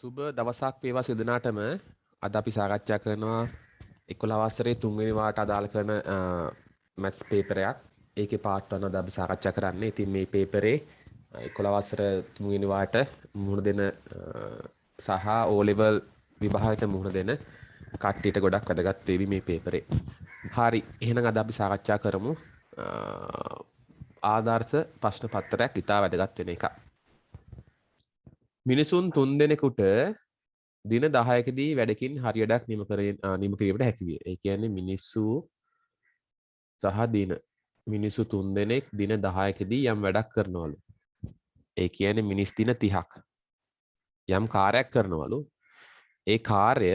සුබ දවසක් වේවා සියලු දෙනාටම. අද අපි සාකච්ඡා කරනවා 11 වසරේ 3 වෙනි වාට අදාළ කරන මැත්ස් පේපර් එකක්. ඒකේ පාර්ට් 1 අද අපි සාකච්ඡා කරන්නේ. ඉතින් මේ පේපරේ 11 වසර 3 වෙනි වාට මුහුණ දෙන සහ O level විභාගයට මුහුණ දෙන කට්ටියට ගොඩක් වැදගත් වේවි මේ පේපරේ. හරි. එහෙනම් අද අපි සාකච්ඡා කරමු ආදර්ශ ප්‍රශ්න පත්‍රයක් ඉතා වැදගත් වෙන එකක්. මිනිසුන් 3 දෙනෙකුට දින 10කදී වැඩකින් හරියටක් නිම කිරීමට හැකි විය. ඒ කියන්නේ මිනිස්සු සහ දින මිනිස්සු 3 දෙනෙක් දින 10කදී යම් වැඩක් කරනවලු. ඒ කියන්නේ මිනිස් දින 30ක් යම් කාර්යයක් කරනවලු. ඒ කාර්ය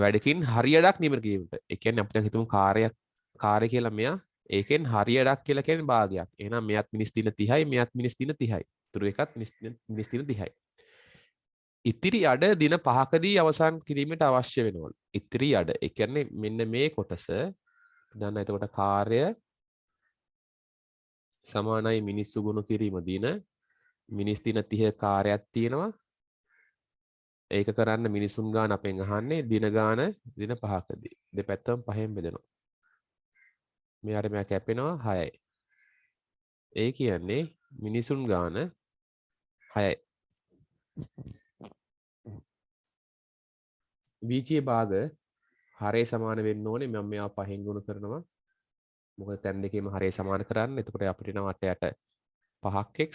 වැඩකින් හරියටක් නිම කිරීමට. ඒ කියන්නේ අපි දැන් හිතමු කාර්ය කියලා මෙයා ඒකෙන් හරියටක් කියලා කියන්නේ භාගයක්. එහෙනම් මෙයාත් මිනිස් දින 30යි මෙයාත් මිනිස් දින 30යි. තුරු එකත් මිනිස් දින 30යි. ඉතිරි අඩ දින 5කදී අවසන් කිරීමට අවශ්‍ය වෙනවලු. ඉතිරි අඩ. ඒ කියන්නේ මෙන්න මේ කොටස දන්න එතකොට කාර්ය සමානයි මිනිස්සු ගුණ කිරීම දින මිනිස් දින 30 කාර්යයක් තියෙනවා. ඒක කරන්න මිනිසුන් ගාන අපෙන් අහන්නේ දින ගාන දින 5කදී. දෙපැත්තම 5ෙන් බෙදෙනවා. මෙයාට මෙයා කැපෙනවා 6යි. ඒ කියන්නේ මිනිසුන් ගාන 6යි. වීචී භාග හරේ සමාන වෙන්න ඕනේ. මම මෙයා 5ෙන් ගුණ කරනවා. මොකද තැන් දෙකේම හරේ සමාන කරන්න. එතකොට අපිට එනවා 8 යට 5x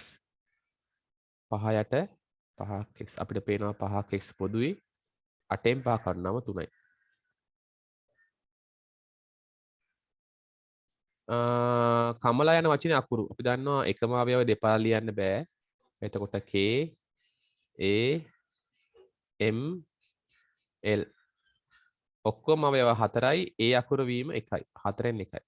5 යට 5x අපිට පේනවා 5x පොදුයි 8ෙන් 5 කඩනම 3යි. කමලා යන වචනේ අකුරු අපි දන්නවා එකම අවයව දෙපා ලියන්න බෑ. එතකොට k a m l ඔක්කොම අවයව 4යි ඒ අකුර වීම 1යි 4ෙන් 1යි.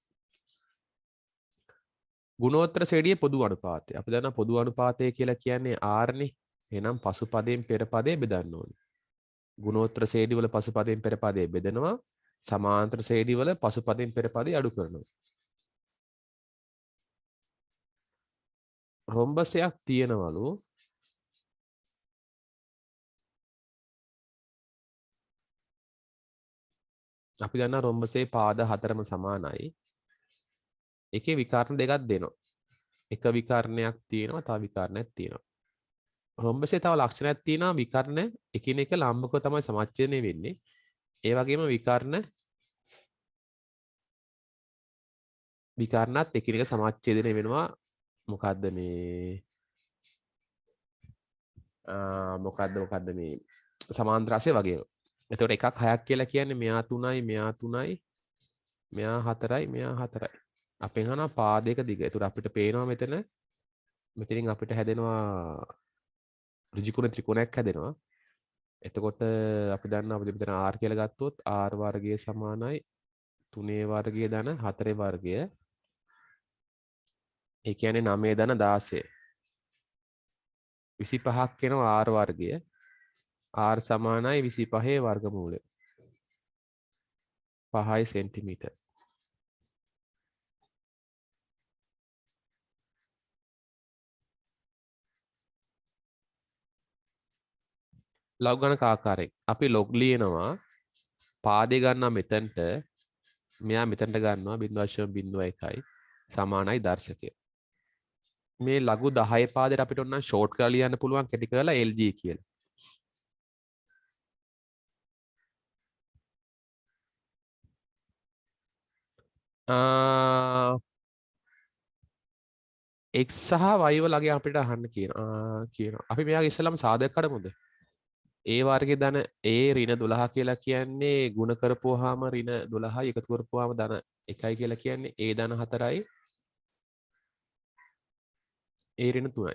ගුණෝත්තර ශ්‍රේණියේ පොදු අනුපාතය. අපි දන්නවා පොදු අනුපාතය කියලා කියන්නේ r නේ. එහෙනම් පසුපදයෙන් පෙර පදේ බෙදන්න ඕනේ. ගුණෝත්තර ශ්‍රේණි වල පසුපදයෙන් පෙර පදේ බෙදනවා. සමාන්තර ශ්‍රේණි වල පසුපදයෙන් පෙර පදේ අඩු කරනවා. රොම්බසයක් තියෙනවලු. අපි දන්නා රොම්බසේ පාද 4ම සමානයි. එකේ විකර්ණ දෙකක් දෙනවා. එක විකර්ණයක් තියෙනවා තව විකර්ණයක් තියෙනවා. රොම්බසේ තව ලක්ෂණයක් තියෙනවා විකර්ණ එකිනෙක ලම්බකව තමයි සමච්ඡේදනය වෙන්නේ. ඒ වගේම විකර්ණත් එකිනෙක සමච්ඡේදනය වෙනවා. මොකද්ද මේ සමාන්තර රාශිය වගේම. එතකොට එකක් 6ක් කියලා කියන්නේ මෙයා 3යි මෙයා 3යි මෙයා 4යි මෙයා 4යි. අපෙන් අහනවා පාදයක දිග. ඒතර අපිට පේනවා මෙතනින් අපිට හැදෙනවා ඍජුකෝණ ත්‍රිකෝණයක් හැදෙනවා. එතකොට අපි දන්නවා අපි මෙතන r කියලා ගත්තොත් r වර්ගය සමානයි 3 වර්ගය ධන 4 වර්ගය. ඒ කියන්නේ 9 ධන 16. 25ක් වෙනවා r වර්ගය. r සමානයි 25 වර්ගමූලය. 5 සෙන්ටිමීටර්. ලොග් ගණක ආකාරයෙන් අපි ලොග් ලියනවා පාදේ ගන්නවා මෙතනට මෙයා මෙතනට ගන්නවා 0.01යි සමානයි දර්ශකය. මේ ලඝු 10 පාදයට අපිට ඕන නම් ෂෝට් කරලා ලියන්න පුළුවන් කැටි කරලා LG කියලා. x සහ y වලගේ අපිට අහන්න කියනවා. අපි මෙයාගේ ඉස්සෙල්ලාම සාධක කඩමුද? a වර්ගයේ ධන a ඍණ 12 කියලා කියන්නේ ಗುಣ කරපුවාම ඍණ 12යි එකතු කරපුවාම ධන 1යි කියලා කියන්නේ a ධන 4යි a ඍණ 3යි.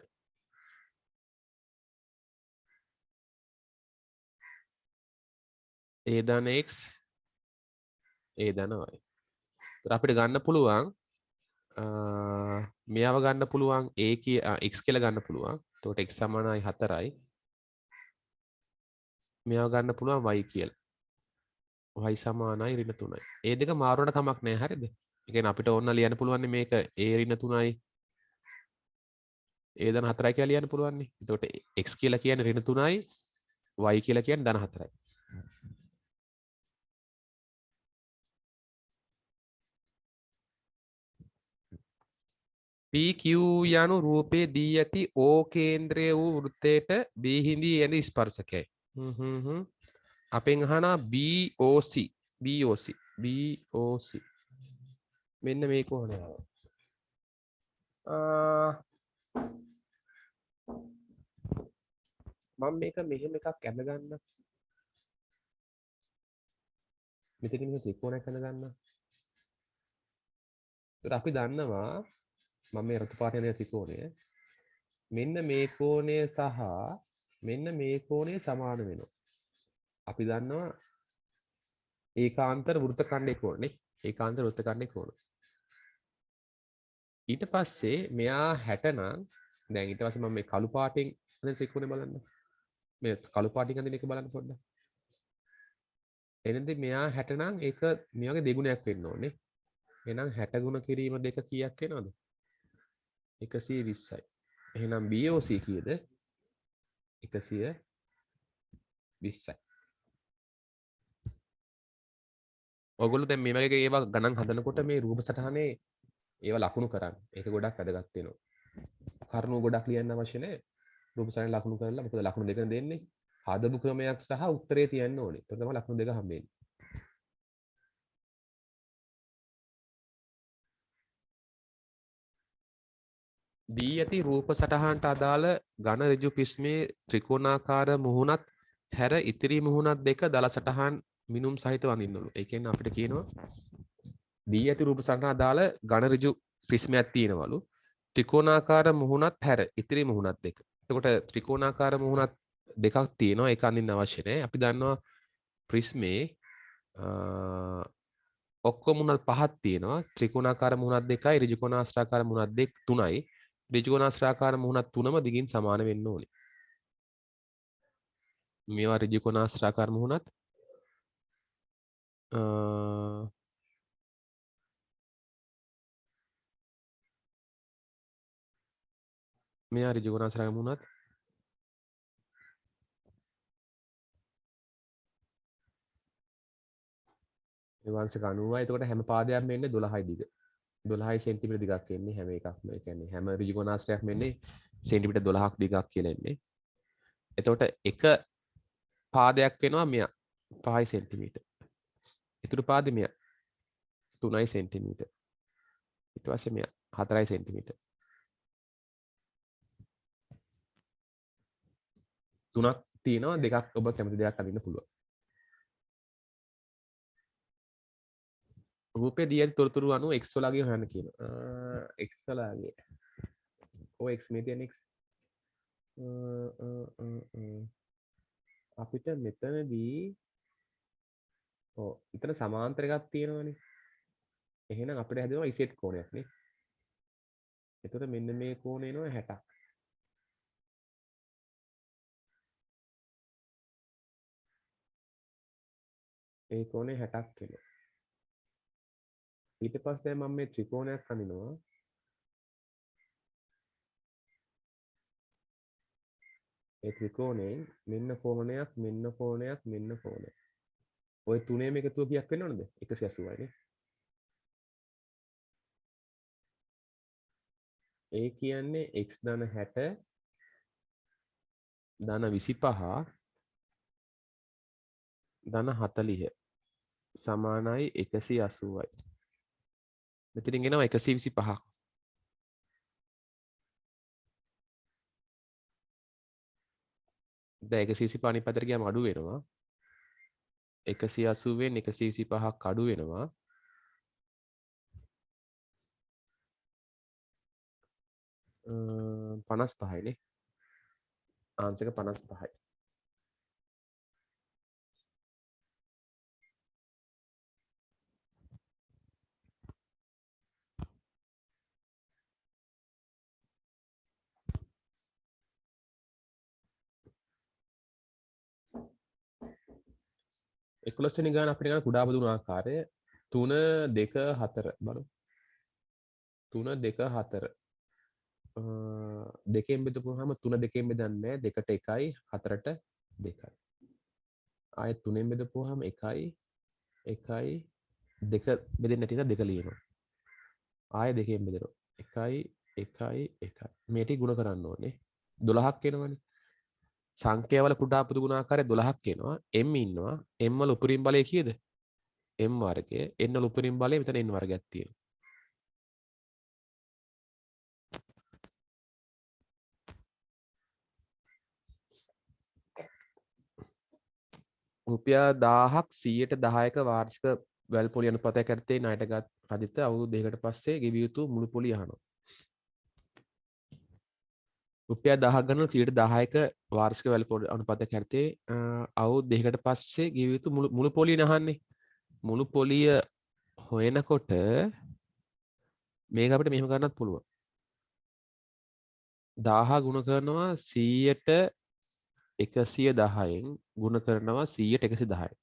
a ධන x a ධන y. අපිට ගන්න පුළුවන් මෙයාව ගන්න පුළුවන් x කියලා ගන්න පුළුවන්. එතකොට x සමානයි 4යි. මෙයාව ගන්න පුළුවන් y කියලා. y සමානයි ඍණ 3යි. ඒ දෙක මාරුවන කමක් නැහැ හරිද? ඒ කියන්නේ අපිට ඕන ලියන්න පුළුවන් මේක a ඍණ 3යි a ධන 4යි කියලා ලියන්න පුළුවන් නේ. එතකොට x කියලා කියන්නේ ඍණ 3යි y කියලා කියන්නේ ධන 4යි. PQ යනු රූපයේ දී ඇති O කේන්ද්‍රය වූ වෘත්තයට B හිඳී එන ස්පර්ශකයයි. අපෙන් අහනවා BOC BOC BOC මෙන්න මේ කොහොමද? මම මේක මෙහෙම එකක් ඇඳ ගන්න. මෙතන මේ ත්‍රිකෝණයක් ඇඳ ගන්න. ඒත් අපි දන්නවා මම මේ රතු පාට යන ත්‍රිකෝණය මෙන්න මේ කෝණය සහ මෙන්න මේ කෝණය සමාන වෙනවා. අපි දන්නවා ඒකාන්තර වෘත්ත ඛණ්ඩේ කෝණනේ. ඒකාන්තර වෘත්ත ඛණ්ඩේ කෝණ. ඊට පස්සේ මෙයා 60 නම් දැන් ඊට පස්සේ මම මේ කළු පාටින් අඳින ත්‍රිකෝණය බලන්න. මේ කළු පාටින් අඳින එක බලන්න පොඩ්ඩක්. එනදී මෙයා 60 නම් ඒක මේ වගේ දෙගුණයක් වෙන්න ඕනේ. එහෙනම් 60 ගුණ කිරීම දෙක කීයක් වෙනවද? 120යි. එහෙනම් BOC කීයද? 120යි. ඔයගොල්ලෝ දැන් මේ වගේ ඒවා ගණන් හදනකොට මේ රූප සටහනේ ඒවා ලකුණු කරන්න. ඒක ගොඩක් වැදගත් වෙනවා. කරුණු ගොඩක් ලියන්න අවශ්‍ය නැහැ. රූප සටහනේ ලකුණු කරලා මොකද ලකුණු දෙකන දෙන්නේ? හදපු ක්‍රමයක් සහ උත්තරේ තියන්න ඕනේ. එතකොට තමයි ලකුණු දෙක හම්බෙන්නේ. දී ඇති රූප සටහනට අදාළ ඝන ඍජු පිස්මේ ත්‍රිකෝණාකාර මුහුණත් හැර ඉතිරි මුහුණත් දෙක දල සටහන් මිනුම් සහිතව අඳින්නලු. ඒ කියන්නේ අපිට කියනවා දී ඇති රූප සටහන අදාළ ඝන ඍජු පිස්මයක් තියෙනවලු. ත්‍රිකෝණාකාර මුහුණත් හැර ඉතිරි මුහුණත් දෙක. එතකොට ත්‍රිකෝණාකාර මුහුණත් දෙකක් තියෙනවා. ඒක අඳින්න අවශ්‍ය නැහැ. අපි දන්නවා ප්‍රිස්මේ ඔක්කොම මුහුණත් පහක් තියෙනවා. ත්‍රිකෝණාකාර මුහුණත් දෙකයි, ඍජුකෝණාස්ත්‍රාකාර මුහුණත් දෙක තුනයි. ඍජුකෝණාස්ත්‍රාකාර මුහුණත් තුනම දිගින් සමාන වෙන්න ඕනේ. මේවා ඍජුකෝණාස්ත්‍රාකාර මුහුණත් මෙයා ඍජුකෝණාස්ත්‍රාකාර මුහුණත් වංශක 90යි. එතකොට හැම පාදයක්ම එන්නේ 12යි දිග. 12 සෙන්ටිමීටර දිගක් එන්නේ හැම එකක්ම. ඒ කියන්නේ හැම ඍජුකෝණාස්ත්‍රයක්ම එන්නේ සෙන්ටිමීටර 12ක් දිගක් කියලා එන්නේ. එතකොට එක පාදයක් වෙනවා මෙයා 5 සෙන්ටිමීටර. ඉතුරු පාදෙ මෙයා 3 සෙන්ටිමීටර. ඊට පස්සේ මෙයා 4 සෙන්ටිමීටර. 3ක් තියෙනවා දෙකක් ඔබ කැමති දෙයක් අඳින්න පුළුවන්. රූපේ දී ඇති තොරතුරු අනුව x වලගේ හොයන්න කියනවා. x වලගේ. ඔය x මේ තියෙන x. අපිට මෙතනදී ඉතන සමාන්තර එකක් තියෙනවනේ. එහෙනම් අපිට හැදෙනවා ඉසෙට් කෝණයක් නේ. එතකොට මෙන්න මේ කෝණය එනවා 60ක්. ඒ කෝණය 60ක් වෙනවා. ඊට පස්සේ මම මේ ත්‍රිකෝණයක් අඳිනවා. ඒ ත්‍රිකෝණයෙන් මෙන්න කෝණයක් මෙන්න කෝණයක් මෙන්න කෝණයක්. ওই තුනේම එකතුව කීයක් වෙන්න ඕනද? 180යි නේ. ඒ කියන්නේ x ධන 60 ධන 25 ධන 40 සමානයි 180යි. මෙතනින් එනවා 125ක්. දැන් 125 අනිත් පැත්තට ගියාම අඩු වෙනවා. 180 වෙන් 125ක් අඩු වෙනවා. 55යි නේ. ආන්සර් එක 55යි. එකොළොස්වෙනි ගාන අපිට ගන්න කුඩා බදුණු ආකාරය 3 2 4 බලමු. 3 2 4 දෙකෙන් බෙදපුවාම 3 දෙකෙන් බෙදන්නේ 2ට 1යි 4ට 2යි. ආයෙත් 3ෙන් බෙදපුවාම 1යි 1යි 2 බෙදෙන්නේ නැති නිසා 2 ලියනවා. ආයෙ 2ෙන් බෙදෙනවා. 1යි 1යි 1යි. මේ ටික ගුණ කරන්න ඕනේ. 12ක් එනවනේ. සංඛ්‍යාවල කුඩා පොදු ගුණාකාරය 12ක් එනවා. m ඉන්නවා. m වල උපරිම බලය කීයද? m වර්ගය. n වල උපරිම බලය මෙතන n වර්ගයක් තියෙනවා. රුපියල් 1000ක් 110ක වාර්ෂික වැල් පොලි අනුපාතයක් යටතේ ණයටගත් රජිත අවුරුදු දෙකකට පස්සේ ගෙවිය යුතු මුළු පොලි අහනවා. රුපියල් 1000ක් ගන්න 110ක වාර්ෂික වැල් පොලි අනුපාතයක් යටතේ අවුරුදු දෙකකට පස්සේ ගෙවිය යුතු මුළු පොලිය නහන්නේ. මුළු පොලිය හොයනකොට මේක අපිට මෙහෙම ගන්නත් පුළුවන්. 1000 ගුණ කරනවා 100ට 110න් ගුණ කරනවා 100ට 110යි.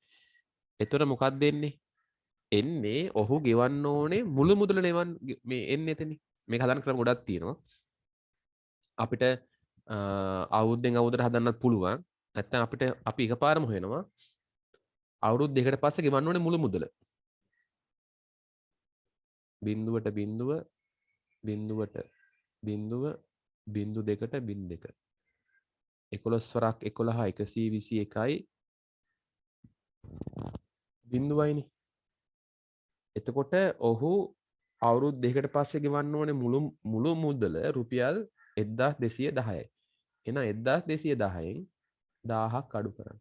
එතකොට මොකක්ද දෙන්නේ? එන්නේ ඔහු ගෙවන්න ඕනේ මුළු මුදල නෙවන් මේ එන්නේ එතන. මේක හදන්න ක්‍රම ගොඩක් තියෙනවා. අපිට අවුරුද්දෙන් අවුරුද්දට හදන්නත් පුළුවන්. නැත්නම් අපිට අපි එකපාරම හොයනවා අවුරුදු දෙකකට පස්සේ ගෙවන්න ඕනේ මුළු මුදල. බිඳුවට බිඳුව බිඳුවට බිඳුව බිඳු දෙකට බිඳු දෙක. 11 වරක් 11 121යි බිඳුවයිනේ. එතකොට ඔහු අවුරුදු දෙකකට පස්සේ ගෙවන්න ඕනේ මුළු මුදල රුපියල් 1210යි. එහෙනම් 1210න් 1000ක් අඩු කරන්න.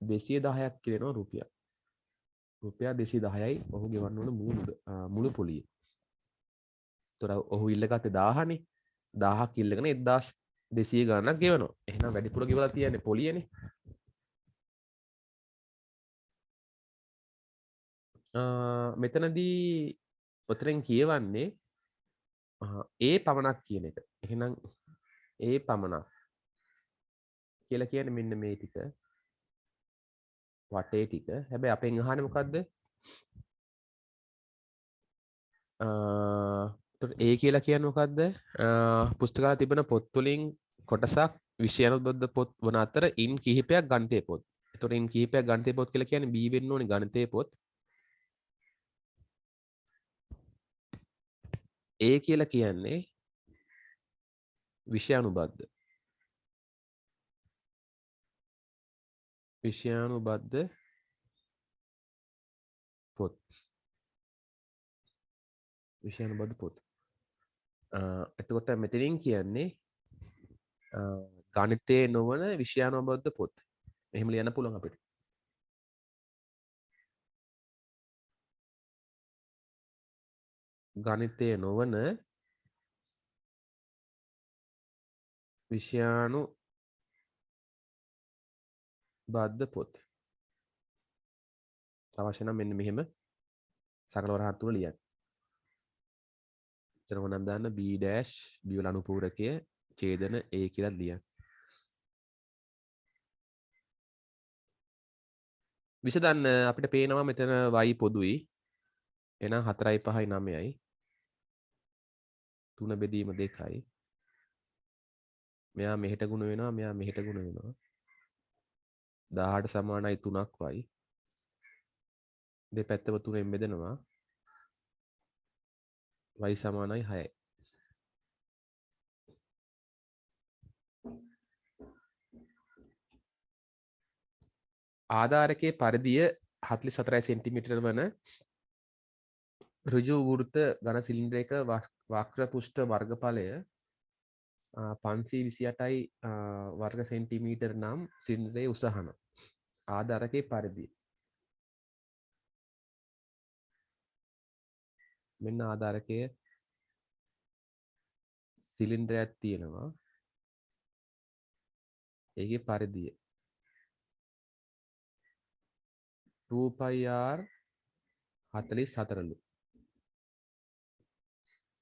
210ක් කියනවා රුපියල්. රුපියල් 210යි ඔහු ගෙවන්න ඕන මුළු පොලිය. ඒතර ඔහු ඉල්ලගත්තේ 1000නේ. 1000ක් ඉල්ලගෙන 1200 ගණනක් ගෙවනවා. එහෙනම් වැඩිපුර ගෙවලා තියන්නේ පොලියනේ. මෙතනදී ඔතනෙන් කියවන්නේ ඒ පමණක් කියන එක. එහෙනම් ඒ පමණක් කියලා කියන්නේ මෙන්න මේ ටික. වටේ ටික. හැබැයි අපෙන් අහන්නේ මොකද්ද? ඒ කියලා කියන්නේ මොකද්ද? පුස්තකාලේ තිබෙන පොත් වලින් කොටසක් විෂය අනුබද්ධ පොත් වන අතර ඉන් කිහිපයක් ගණිතේ පොත්. එතකොට ඉන් කිහිපයක් ගණිතේ පොත් කියලා කියන්නේ B වෙන්න ඕනේ ගණිතේ පොත්. ඒ කියලා කියන්නේ විෂයානුබද්ධ පොත් විෂයානුබද්ධ පොත්. එතකොට මෙතනින් කියන්නේ ගණිතයේ නොවන විෂයානුබද්ධ පොත්. එහෙම ලියන්න පුළුවන් අපිට. ගණිතයේ නොවන විෂයානුබද්ධ පොත්. අවශ්‍ය නම් මෙන්න මෙහෙම සකල වරහන් තුන ලියන්න. එතන නම් දාන්න B dash B වල අනුපූරකය ඡේදන A කියලා ලියන්න. විසඳන්න අපිට පේනවා මෙතන y පොදුයි. එහෙනම් 4යි 5යි 9යි 3 බෙදීම 2යි. මෙයා මෙහෙට ගුණ වෙනවා මෙයා මෙහෙට ගුණ වෙනවා. 18 සමානයි 3ක් y. දෙපැත්තම 3ෙන් බෙදෙනවා. y සමානයි 6යි. ආධාරකයේ පරිධිය 44 සෙන්ටිමීටර වන ඍජු වෘත්ත ඝන සිලින්ඩරයක වක්‍ර පෘෂ්ඨ වර්ගඵලය 528යි වර්ග සෙන්ටිමීටර නම් සිලින්ඩරයේ උස අහන ආධාරකයේ පරිධිය. මෙන්න ආධාරකයේ සිලින්ඩරයක් තියෙනවා. ඒකේ පරිධිය 2πr 44ලු.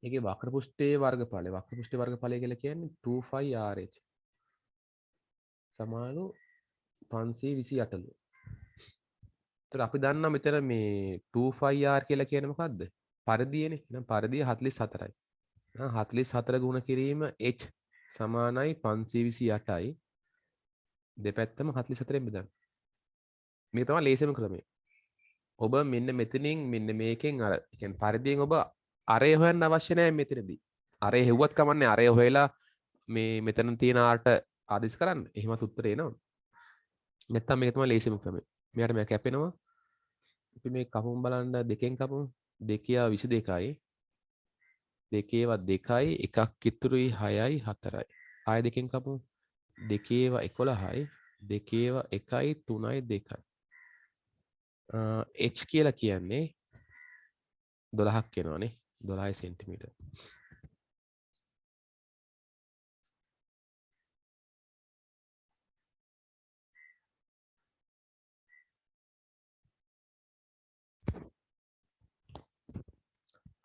ඒකේ වක්‍ර පෘෂ්ඨයේ වර්ගඵලය කියලා කියන්නේ 2πrh සමානු 528ලු. ඒතර අපි දන්නා මෙතන මේ 2πr කියලා කියන්නේ මොකද්ද? පරිධියනේ. එහෙනම් පරිධිය 44යි. 44 ගුණ කිරීම h සමානයි 528යි. දෙපැත්තම 44න් බෙදන්න. මේක තමයි ලේසියම ක්‍රමය. ඔබ මෙන්න මෙතනින් මෙන්න මේකෙන් අර කියන්නේ පරිදියෙන් ඔබ අරය හොයන්න අවශ්‍ය නැහැ මෙතනදී. අරය හෙව්වත් කමන්නේ අරය හොයලා මේ මෙතන තියෙන ආට ආදිස් කරන්න. එහෙමත් උත්තරේ එනවා. නැත්තම් මේක තමයි ලේසියම ක්‍රමය. මෙයාට මෙයා කැපෙනවා. අපි මේ කපමු බලන්න දෙකෙන් කපමු. 2 22යි. 2 එකක් ඉතුරුයි 6යි 4යි. ආය දෙකෙන් කපමු. 2 11යි. 2 1යි 3යි 2යි. h කියලා කියන්නේ 12ක් වෙනවානේ. 12 සෙන්ටිමීටර්.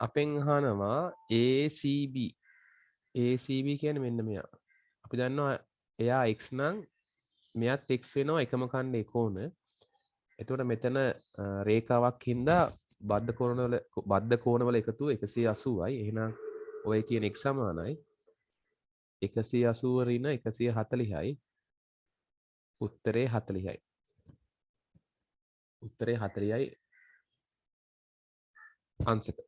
අපෙන් අහනවා ACB. ACB කියන්නේ මෙන්න මෙයා. අපි දන්නවා එයා x නම් මෙයත් x වෙනවා එකම කණ්ඩේ කෝණ. එතකොට මෙතන රේඛාවක් හින්දා බද්ධ කෝණවල එකතුව 180යි. එහෙනම් ඔය කියන x සමානයි 180 ඍණ 140යි. උත්තරේ 40යි. උත්තරේ 40යි අංශක.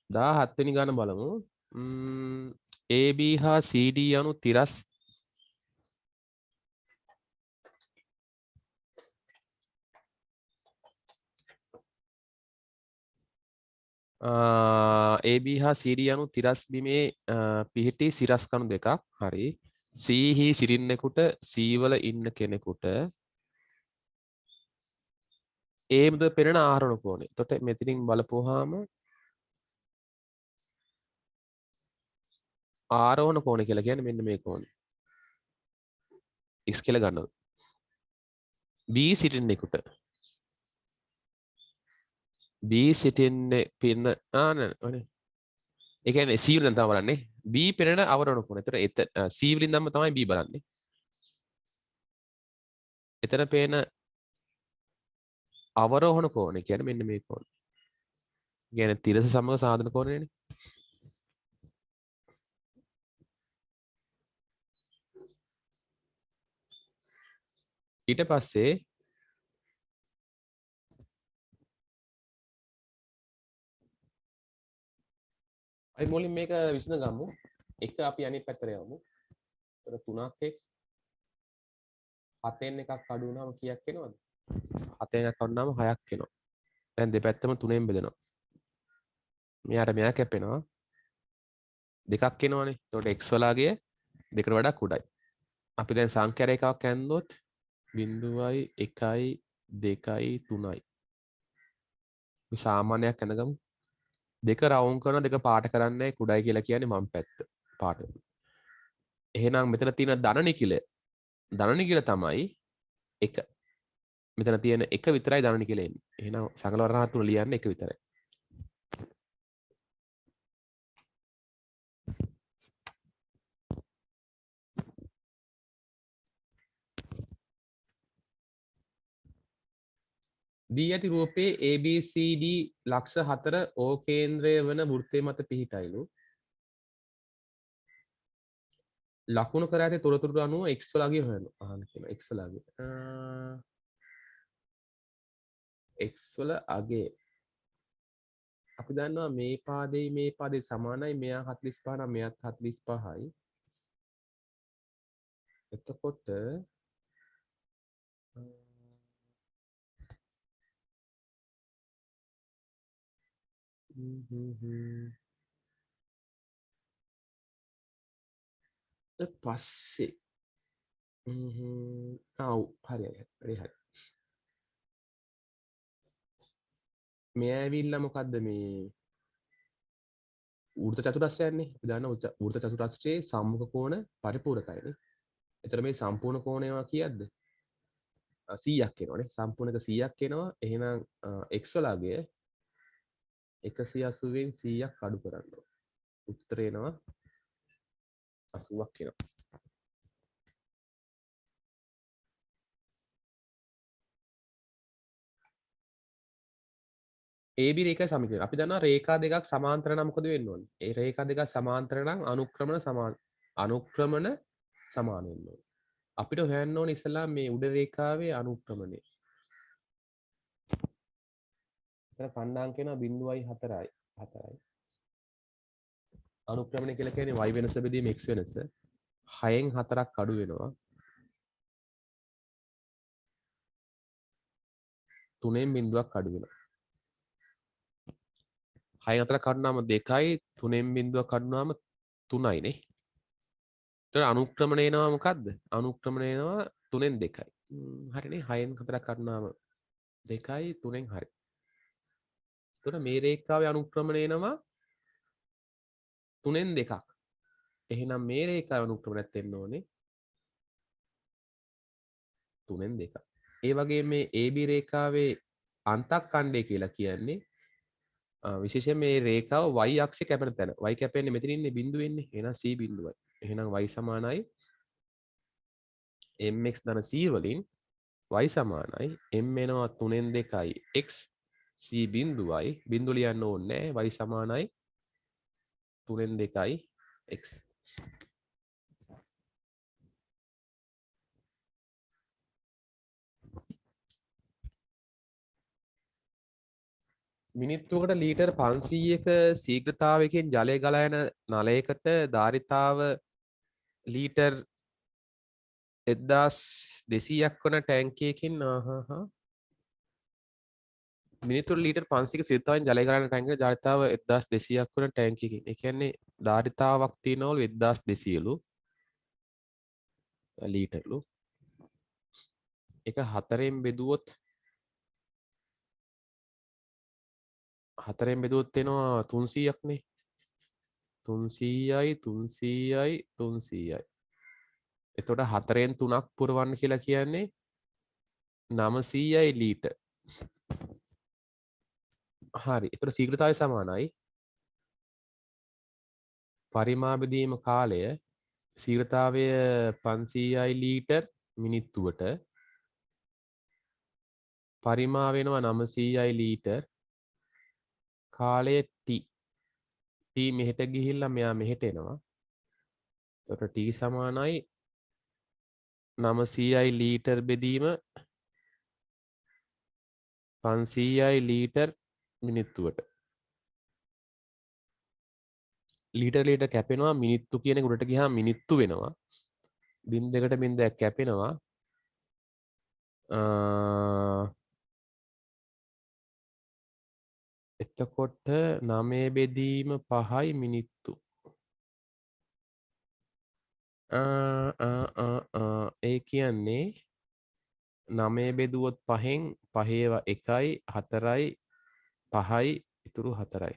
දා 7 වෙනි ගාන බලමු. AB හා CD යනු තිරස් AB හා CD යනු තිරස් බිමේ පිහිටි සිරස් කණු දෙකක්. හරි. C හි සිටින්නෙකුට C වල ඉන්න කෙනෙකුට A මුද පෙනෙන ආරෝහණ කෝණය. එතකොට මෙතනින් බලපුවාම ආරෝහණ කෝණය කියලා කියන්නේ මෙන්න මේ කෝණය. x කියලා ගන්නවා. B සිටින්නෙකුට B සිටින්නේ පින්න නෑ. ඒ කියන්නේ C වලින් තමයි බලන්නේ. B පෙනෙන අවරෝහණ කෝණය. එතකොට C වලින් නම් තමයි B බලන්නේ. එතන පේන අවරෝහණ කෝණය කියන්නේ මෙන්න මේ කෝණය. කියන්නේ තිරස සමග සාධන කෝණයනේ. ඊට පස්සේ අපි මුලින් මේක විසඳ ගමු. එක අපි අනිත් පැත්තට යමු. එතකොට 3x 7න් එකක් අඩු වුණාම කීයක් එනවද? 7න් එකක් අඩු වුණාම 6ක් එනවා. දැන් දෙපැත්තම 3ෙන් බෙදෙනවා. මෙයා කැපෙනවා. දෙකක් එනවනේ. එතකොට x වලාගේ දෙකට වඩා කුඩයි. අපි දැන් සංඛ්‍යා රේඛාවක් ඇන්දොත් 0යි 1යි 2යි 3යි. මේ සාමාන්‍යයක් ඇඳගමු. දෙක රවුම් කරන දෙක පාට කරන්නේ කුඩයි කියලා කියන්නේ මම පැත්ත පාට. එහෙනම් මෙතන තියෙන ධන නිකිල තමයි 1. මෙතන තියෙන 1 විතරයි ධන නිකිල එන්නේ. එහෙනම් සකල වර්ණ තුන ලියන්නේ 1 විතරයි. දී ඇති රූපයේ ABCD ලක්ෂ 4 O කේන්ද්‍රය වන වෘත්තය මත පිහිටයිලු. ලකුණු කර ඇති තොරතුරු අනුව x වලගේ හොයනවා. අහන්න කියනවා x වලගේ. x වල අගේ අපි දන්නවා මේ පාදේ සමානයි. මෙයා 45 නම් මෙයාත් 45යි. එතකොට පස්සේ හරි. මෙයා ඇවිල්ලා මොකද්ද මේ වෘත්ත චතුරස්‍රයන්නේ. අපි දන්නවා වෘත්ත චතුරස්‍රයේ සම්මුඛ කෝණ පරිපූර්ණකයිනේ. එතකොට මේ සම්පූර්ණ කෝණයවා කීයක්ද? 100ක් එනවනේ. සම්පූර්ණක 100ක් එනවා. එහෙනම් x වලගේ 180න් 100ක් අඩු කරන්න ඕන. උත්තරේ එනවා 80ක් එනවා. AB රේඛා සමීකරණය. අපි දන්නවා රේඛා දෙකක් සමාන්තර නම් මොකද වෙන්න ඕනේ? ඒ රේඛා දෙකක් සමාන්තර නම් අනුක්‍රමණ සමාන වෙන්න ඕනේ. අපිට හොයන්න ඕනේ ඉස්සලා මේ උඩ රේඛාවේ අනුක්‍රමණය. එතන පණ්ඩාංක වෙනවා 0.4යි 4යි. අනුක්‍රමණය කියලා කියන්නේ y වෙනස බෙදීම x වෙනස. 6න් 4ක් අඩු වෙනවා. 3න් බිඳුවක් අඩු වෙනවා. 6න් 4ක් අඩු වුණාම 2යි 3න් බිඳුවක් අඩු වුණාම 3යි නේ. එතකොට අනුක්‍රමණය එනවා මොකද්ද? අනුක්‍රමණය එනවා 3න් 2යි. හරිනේ 6න් 4ක් අඩු වුණාම 2යි 3න් හරි. එතකොට මේ රේඛාවේ අනුක්‍රමණය එනවා 3න් 2ක්. එහෙනම් මේ රේඛාවේ අනුක්‍රමණයත් එන්න ඕනේ 3න් 2ක්. ඒ වගේ මේ AB රේඛාවේ අන්තක්ඛණ්ඩය කියලා කියන්නේ විශේෂයෙන් මේ රේඛාව y අක්ෂේ කැපෙන තැන. y කැපෙන්නේ මෙතන ඉන්නේ බිඳුව එන්නේ. එහෙනම් c බිඳුවයි. එහෙනම් y සමානයි mx ධන c වලින් y සමානයි m එනවා 3න් 2යි x c බිඳුවයි. බිඳුව ලියන්න ඕනේ නැහැ. y සමානයි 3න් 2යි x. මිනිත්තුවකට ලීටර් 500ක ශීඝ්‍රතාවයකින් ජලය ගලා යන නලයකට ධාරිතාව ලීටර් 1200ක් වන ටැංකියකින් මිනිත්තුවට ලීටර් 500ක ශීඝ්‍රතාවයෙන් ජලය ගලා යන ටැංකියක ධාරිතාව 1200ක් වන ටැංකියකින්. ඒ කියන්නේ ධාරිතාවක් තියෙනවලු 1200ලු ලීටර්ලු. ඒක 4න් බෙදුවොත් 4න් එනවා 300ක් නේ. 300යි 300යි 300යි. එතකොට 4න් 3ක් පුරවන්න කියලා කියන්නේ 900යි ලීටර්. හරි. එතකොට ශීඝ්‍රතාවය සමානයි පරිමා බෙදීම කාලය ශීඝ්‍රතාවය 500යි ලීටර් මිනිත්තුවට පරිමා වෙනවා 900යි ලීටර් කාලය t. t මෙහෙට ගිහිල්ලා මෙයා මෙහෙට එනවා. එතකොට t සමානයි 900යි ලීටර් බෙදීම 500යි ලීටර් මිනිත්තුවට. ලීටර් කැපෙනවා මිනිත්තු කියන එක උඩට ගියාම මිනිත්තු වෙනවා. 0.2ක් කැපෙනවා. එතකොට 9 බෙදීම 5යි මිනිත්තු. ඒ කියන්නේ 9 බෙදුවොත් 5න් 5 1යි 4යි 5යි ඉතුරු 4යි.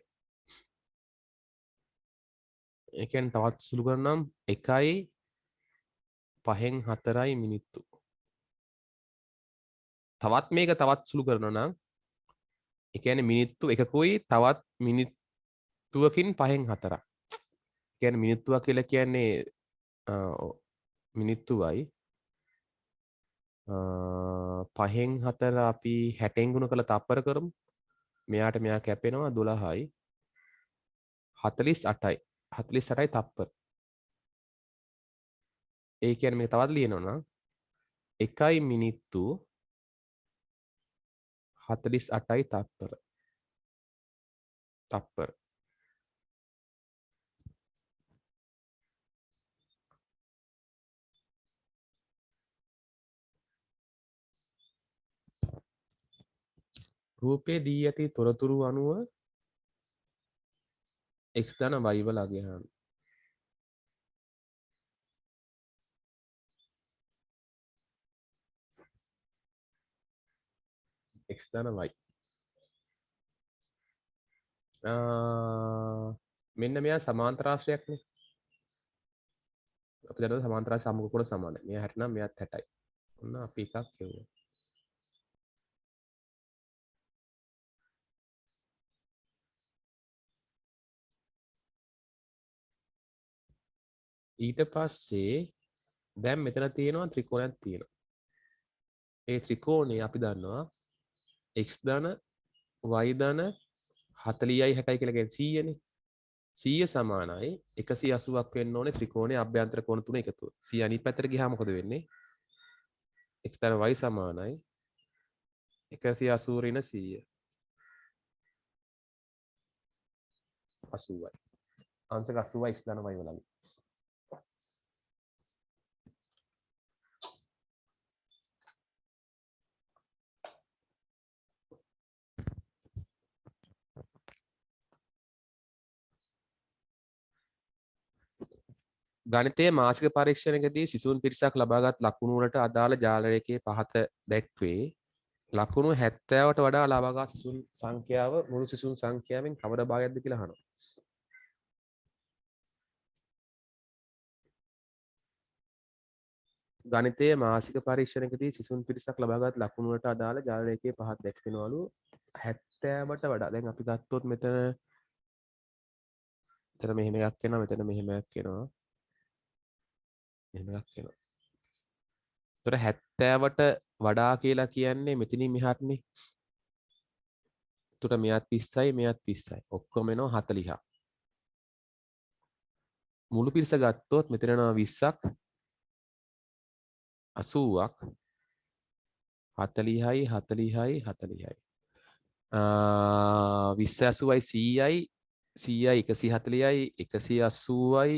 ඒ කියන්නේ තවත් සුළු කරනම් 1යි 5න් 4යි මිනිත්තු. තවත් මේක තවත් සුළු කරනවා නම් ඒ කියන්නේ මිනිත්තු එකකුයි තවත් මිනිත්තුවකින් 5න් 4ක්. ඒ කියන්නේ මිනිත්තුවක් කියලා කියන්නේ මිනිත්තුවයි 5න් 4 අපි 60න් ගුණ කරලා තප්පර කරමු. මෙයාට මෙයා කැපෙනවා 12යි 48යි 48යි තප්පර. ඒ කියන්නේ මේක තවත් ලියනවා නම් 1යි මිනිත්තු 48යි තප්පර. තප්පර. රූපේ දී ඇති තොරතුරු අනුව x ධන y වල අගයහන. x ධන y. මෙන්න මෙයා සමාන්තර රාශියක්නේ. අපි දන්නවා සමාන්තර රාශි සමග කොට සමානයි. මෙයා 60 නම් මෙයාත් 60යි. ඔන්න අපි එකක් කියුවා. ඊට පස්සේ දැන් මෙතන තියෙනවා ත්‍රිකෝණයක් තියෙනවා. ඒ ත්‍රිකෝණේ අපි දන්නවා x ධන y ධන 40යි 60යි කියලා කියන්නේ 100නේ. 100 සමානයි 180ක් වෙන්න ඕනේ ත්‍රිකෝණයේ අභ්‍යන්තර කෝණ තුන එකතුව. 100 අනිත් පැත්තට ගියාම මොකද වෙන්නේ? x ධන y සමානයි 180 ඍණ 100. 80යි. අංශක 80යි x ධන y වලගේ. ගණිතයේ මාසික පරීක්ෂණයකදී සිසුන් පිරිසක් ලබාගත් ලකුණු වලට අදාළ ජාල රේඛයේ පහත දැක්වේ. ලකුණු 70ට වඩා ලබාගත් සිසුන් සංඛ්‍යාව මුළු සිසුන් සංඛ්‍යාවෙන් කවර භාගයක්ද කියලා අහනවා. ගණිතයේ මාසික පරීක්ෂණයකදී සිසුන් පිරිසක් ලබාගත් ලකුණු වලට අදාළ ජාල රේඛයේ පහත දැක්වෙනවලු 70ට වඩා. දැන් අපි ගත්තොත් මෙතන මෙහෙම එකක් එනවා මෙතන මෙහෙම එකක් එනවා. මෙහෙම එකක් එනවා. ඒතර 70ට වඩා කියලා කියන්නේ මෙතනින් මෙහාටනේ. ඒතර මෙයත් 30යි මෙයත් 30යි. ඔක්කොම එනවා 40ක්. මුළු පිරිස ගත්තොත් මෙතන එනවා 20ක් 80ක් 40යි 40යි 40යි. 20 80යි 100යි 100යි 140යි 180යි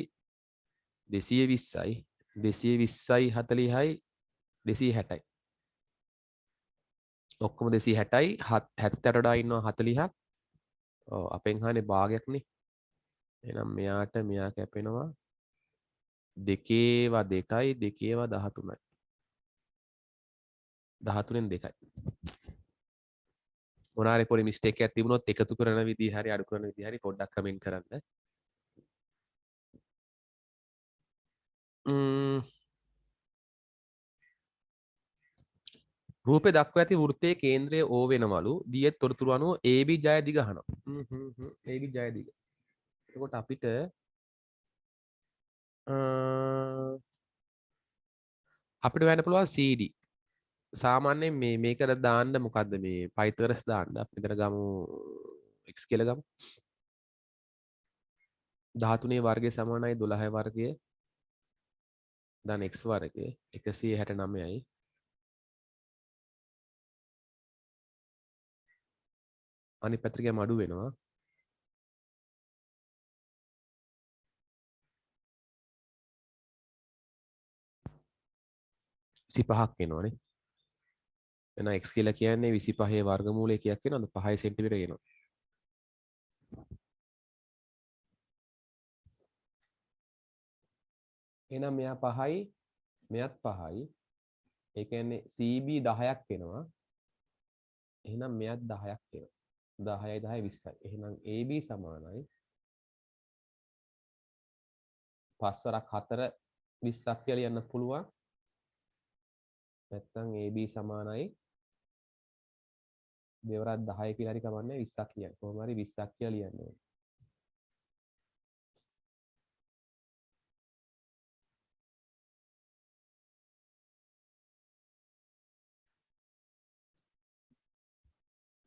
220යි 220යි 40යි 260යි. ඔක්කොම 260යි 70ට වඩා ඉන්නවා 40ක්. ඔව් අපෙන් හානේ භාගයක්නේ. එහෙනම් මෙයාට මෙයා කැපෙනවා 2/2යි 2/13යි. 13න් 2යි. මොනාරි පොඩි මිස්ටේක් එකක් තිබුණොත් එකතු කරන විදිහ හරි අඩු කරන විදිහ හරි පොඩ්ඩක් කමෙන්ට් කරන්න. රූපේ දක්වා ඇති වෘත්තයේ කේන්ද්‍රය O වෙනවලු. දී තොරතුරු අනුව AB ජය දිග අහනවා. AB ජය දිග. එතකොට අපිට අපිට වෙන්න පුළුවන් CD. සාමාන්‍යයෙන් මේකට දාන්න මොකද්ද මේ පයිතගරස් දාන්න. අපි මෙතන ගමු x කියලා ගමු. 13 වර්ගය සමානයි 12 වර්ගය ධන x වර්ගය 169යි. අනිත් පැත්තට ගියාම අඩු වෙනවා. 25ක් වෙනවනේ. එහෙනම් x කියලා කියන්නේ 25 වර්ගමූලය කීයක් වෙනවද? 5 සෙන්ටිමීටර එනවා. එහෙනම් මෙයා 5යි මෙයත් 5යි. ඒ කියන්නේ CB 10ක් වෙනවා. එහෙනම් මෙයත් 10ක් වෙනවා. 10යි 10යි 20යි. එහෙනම් AB සමානයි 5 වරක් 4 20ක් කියලා ලියන්න පුළුවන්. නැත්නම් AB සමානයි දෙවරක් 10 කියලා හරි කමන්නේ 20ක් ලියන්න. කොහොම හරි 20ක් කියලා ලියන්න ඕනේ.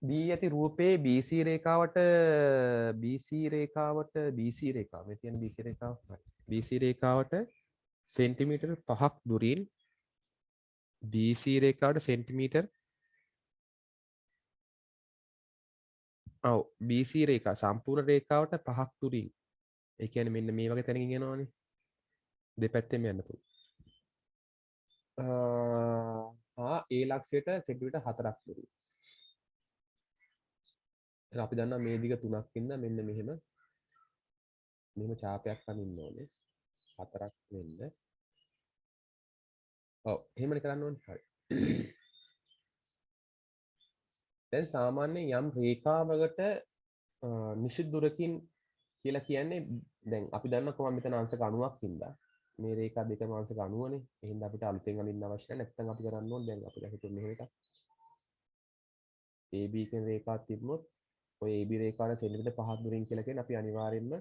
දී ඇති රූපයේ BC රේඛාවට මේ තියෙන BC රේඛාව BC රේඛාවට සෙන්ටිමීටර් 5ක් දුරින් BC රේඛාවට සෙන්ටිමීටර් ඔව් BC රේඛා සම්පූර්ණ රේඛාවට 5ක් දුරින් ඒ කියන්නේ මෙන්න මේ වගේ තැනකින් යනවනේ දෙපැත්තෙම යන්න පුළුවන්. ඒ ලක්ෂයට සෙන්ටිමීටර් 4ක් දුරින්. අපි දන්නවා මේ දිග 3ක් ඉඳලා මෙන්න මෙහෙම ඡාපයක් අනින්න ඕනේ 4ක් වෙන්න. ඔව් එහෙමනේ කරන්න ඕනේ. හරි. දැන් සාමාන්‍යයෙන් යම් රේඛාවකට නිශ්චිත දුරකින් කියලා කියන්නේ දැන් අපි දන්න කොහොම මෙතන අංශක 90ක් හින්දා මේ රේඛා දෙකම අංශක 90නේ. එහෙනම් අපිට අලුතෙන් අඳින්න අවශ්‍ය නැහැ. නැත්නම් අපි කරන්න ඕනේ දැන් අපිට හිතුවේ මෙහෙම එකක්. AB කියන රේඛාවක් තිබුණොත් ඔය AB රේඛාවට සෙන්ටිමීටර් 5ක් දුරින් කියලා කියන්නේ අපි අනිවාර්යෙන්ම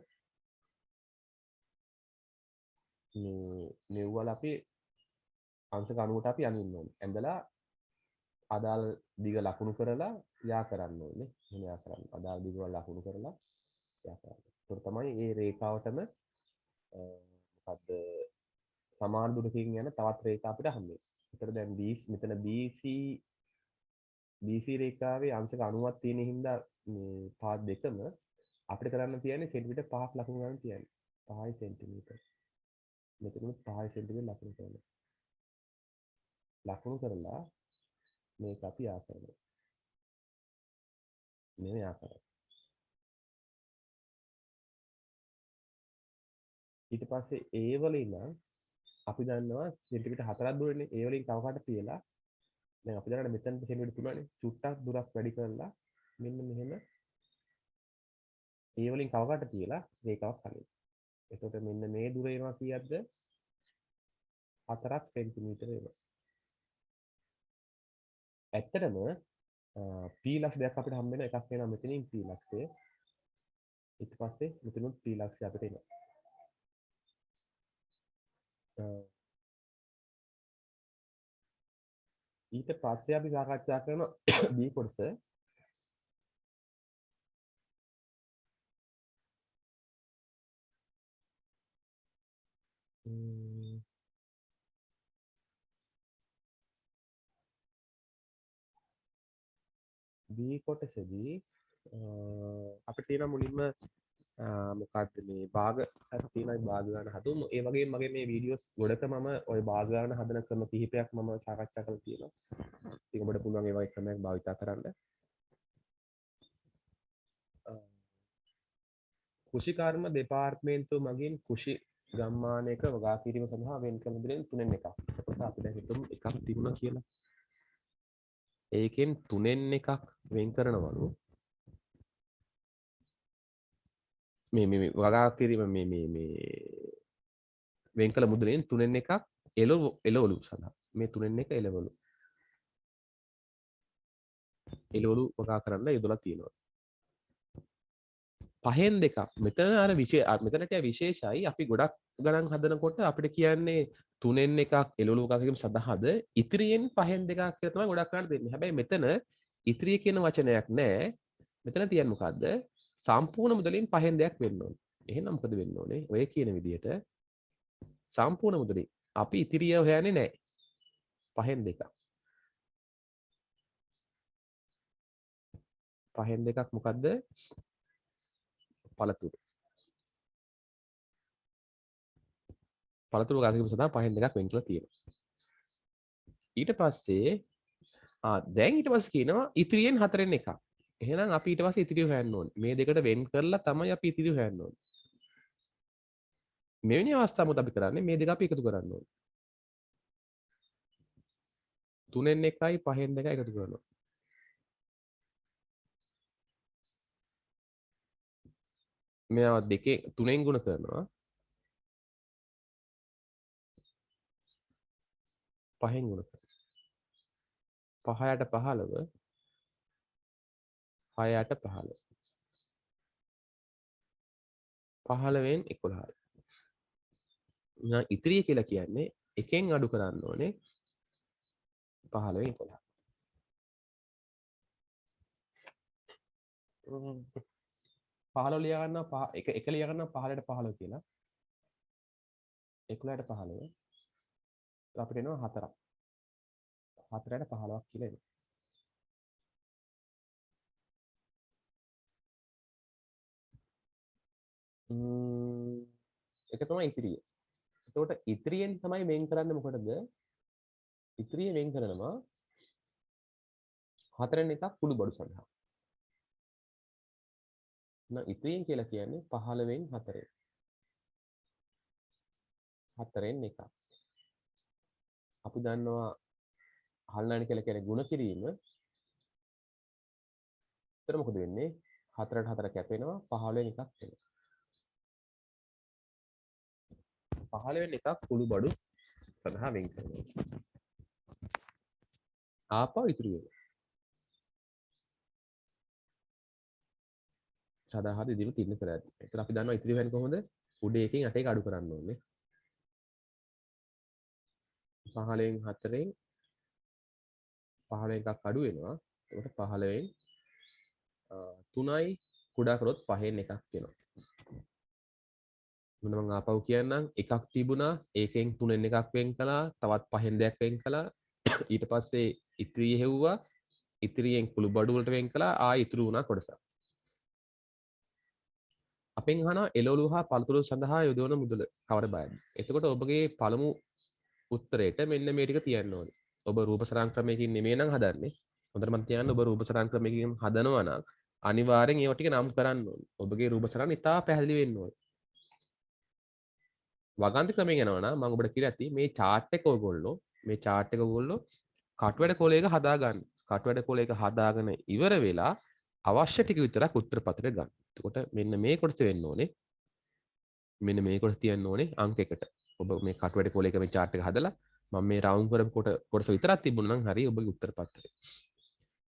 මේ මෙව්වල අපි අංශක 90ට අපි අඳින්න ඕනේ. ඇඳලා අදාළ දිග ලකුණු කරලා යා කරන්න ඕනේ. එහෙම යා කරන්න. අදාළ දිග වල ලකුණු කරලා යා කරන්න. ඒක තමයි මේ රේඛාවටම මොකද්ද සමාන දුරකින් යන තවත් රේඛා අපිට හම්බෙන්නේ. ඒතර දැන් මෙතන BC රේඛාවේ අංශක 90ක් තියෙන හින්දා මේ පාත් දෙකම අපිට කරන්න තියන්නේ සෙන්ටිමීටර් 5ක් ලකුණු ගන්න තියන්නේ. 5 සෙන්ටිමීටර්. මෙතන 5 සෙන්ටිමීටර් ලකුණු කරනවා. ලකුණු කරලා මේක අපි යා කරනවා. මේ යා කරනවා. ඊට පස්සේ ඒ වල ඉඳන් අපි දන්නවා සෙන්ටිමීටර් 4ක් දුරනේ. ඒ වලින් තව කට තියලා දැන් අපි දන්නවා මෙතන සෙන්ටිමීටර් 3නේ. චුට්ටක් දුරක් වැඩි කරලා මෙන්න මෙහෙම ඒ වලින් තව කට තියලා රේඛාවක් හරිනවා. එතකොට මෙන්න මේ දුර එනවා කීයක්ද? 4ක් සෙන්ටිමීටර එනවා. ඇත්තටම p ලක්ෂ දෙකක් අපිට හම්බ වෙන එකක් වෙනවා මෙතනින් p ලක්ෂය. ඊට පස්සේ මෙතනුත් p ලක්ෂය අපිට එනවා. ඊට පස්සේ අපි සාකච්ඡා කරන b කොටස b කොටසේදී අපිට තියෙන මුලින්ම මොකක්ද මේ භාග තියෙනයි භාග ගන්න හදුමු. ඒ වගේම මගේ මේ වීඩියෝස් ගොඩක මම ওই භාග ගන්න හදන ක්‍රම කිහිපයක් මම සාකච්ඡා කරලා තියෙනවා. ඉතින් ඔබට පුළුවන් ඒ වගේ ක්‍රමයක් භාවිත කරන්න. කෘෂිකර්ම දෙපාර්තමේන්තුව මගින් කෘෂි ගම්මානයක වගා කිරීම සඳහා වෙන් කළ මුදලෙන් 3න් එකක්. එතකොට අපි දැන් හිතමු එකක් තිබුණා කියලා. ඒකෙන් 3න් එකක් වෙන් කරනවලු. මේ වගා කිරීම මේ වෙන් කළ මුදලෙන් 3න් එකක් එළවලු සඳහා. මේ 3න් එක එළවලු. එළවලු වගා කරන්න යොදලා තියෙනවා. 5න් දෙකක්. මෙතන අර මෙතන කිය විශේෂයි. අපි ගොඩක් ගණන් හදනකොට අපිට කියන්නේ 3න් එකක් එළවලු වගා කිරීම සඳහාද ඉතිරියෙන් 5න් දෙකක් කියලා තමයි ගොඩක් කරන්න දෙන්නේ. හැබැයි මෙතන ඉතිරිය කියන වචනයක් නැහැ. මෙතන තියන්නේ මොකද්ද? සම්පූර්ණ මුදලින් 5න් දෙකක් වෙන්න ඕනේ. එහෙනම් මොකද වෙන්න ඕනේ? ඔය කියන විදිහට සම්පූර්ණ මුදලින් අපි ඉතිරිය හොයන්නේ නැහැ. 5න් දෙකක්. 5න් දෙකක් මොකද්ද? පළතුරු. පළතුරු වගා කිරීම සඳහා 5න් දෙකක් වෙන් කරලා තියෙනවා. ඊට පස්සේ දැන් ඊට පස්සේ කියනවා ඉතිරියෙන් 4න් එකක්. එහෙනම් අපි ඊට පස්සේ ඉතිරිය හොයන්න ඕනේ. මේ දෙකට වෙන් කරලා තමයි අපි ඉතිරිය හොයන්න ඕනේ. මෙවැනි අවස්ථාවකට අපි කරන්නේ මේ දෙක අපි එකතු කරන්න ඕනේ. 3න් 1යි 5න් 2යි එකතු කරනවා. මෙයා දෙකේ 3න් ගුණ කරනවා. 5න් ගුණ කරනවා. 5ට 15 6ට 15 15න් 11යි. ඉතිරිය කියලා කියන්නේ එකෙන් අඩු කරන්න ඕනේ 15න් 11. 15 ලියා ගන්නවා එක ලියා ගන්නවා 15ට 15 කියලා. 11ට 15 අපිට එනවා 4ක්. 4ට 15ක් කියලා එනවා. ඒක තමයි ඉතිරිය. එතකොට ඉතිරියෙන් තමයි වෙන් කරන්නේ මොකටද? ඉතිරිය වෙන් කරනවා 4න් එකක් කුඩු බඩු සඳහා. ඉතිරියෙන් කියලා කියන්නේ 15න් 4න්. 4න් එකක්. අපි දන්නවා හල්නානි කියලා කියන්නේ ಗುಣ කිරීම. එතන මොකද වෙන්නේ? 4ට 4 කැපෙනවා 15න් එකක් වෙනවා. 15න් එකක් කුඩු බඩු සඳහා වෙන් කරනවා. ආපහු ඉතුරු වෙනවා. සදාහද ඉදිරියට තින්න කර ඇති. එතන අපි දන්නවා ඉතිරි වෙන්නේ කොහොමද? උඩ එකකින් අට එක අඩු කරන්න ඕනේ. 15න් 4න් 15 එකක් අඩු වෙනවා. එතකොට 15න් 3යි කුඩා කරොත් 5න් එකක් වෙනවා. මොන මම ආපහු කියන්නම්. එකක් තිබුණා. ඒකෙන් 3න් එකක් වෙන් කළා. තවත් 5න් දෙයක් වෙන් කළා. ඊට පස්සේ ඉතිරිය හෙව්වා. ඉතිරියෙන් කුළු බඩු වලට වෙන් කළා. ආයි ඉතුරු වුණා කොටසක්. අපෙන් අහනවා එළවලු හා පළතුරු සඳහා යොදවන මුදල කවර බයද? එතකොට ඔබගේ පළමු උත්තරයට මෙන්න මේ ටික තියන්න ඕනේ. ඔබ රූප සරං ක්‍රමයකින් නෙමෙයි නම් හදන්නේ. හොඳට මම තියන්න ඔබ රූප සරං ක්‍රමයකින් හදනවා නම් අනිවාර්යෙන් ඒව ටික නම් කරන්න ඕනේ. ඔබගේ රූප සරං ඉතා පැහැදිලි වෙන්න ඕනේ. වගන්ති ක්‍රමයෙන් යනවා නම් මම ඔබට කියලා ඇති මේ chart එක ඔයගොල්ලෝ කටුවැඩ කොලයක හදාගන්න. කටුවැඩ කොලයක හදාගෙන ඉවර වෙලා අවශ්‍ය ටික විතරක් උත්තර පත්‍රයට ගන්න. එතකොට මෙන්න මේ කොටස වෙන්න ඕනේ. මෙන්න මේ කොටස තියන්න ඕනේ අංක 1ට. ඔබ මේ කටුවැඩ කොලයක මේ chart එක හදලා මම මේ රවුන්ඩ් කරපු කොටස විතරක් තිබුණා නම් හරි ඔබගේ උත්තර පත්‍රය.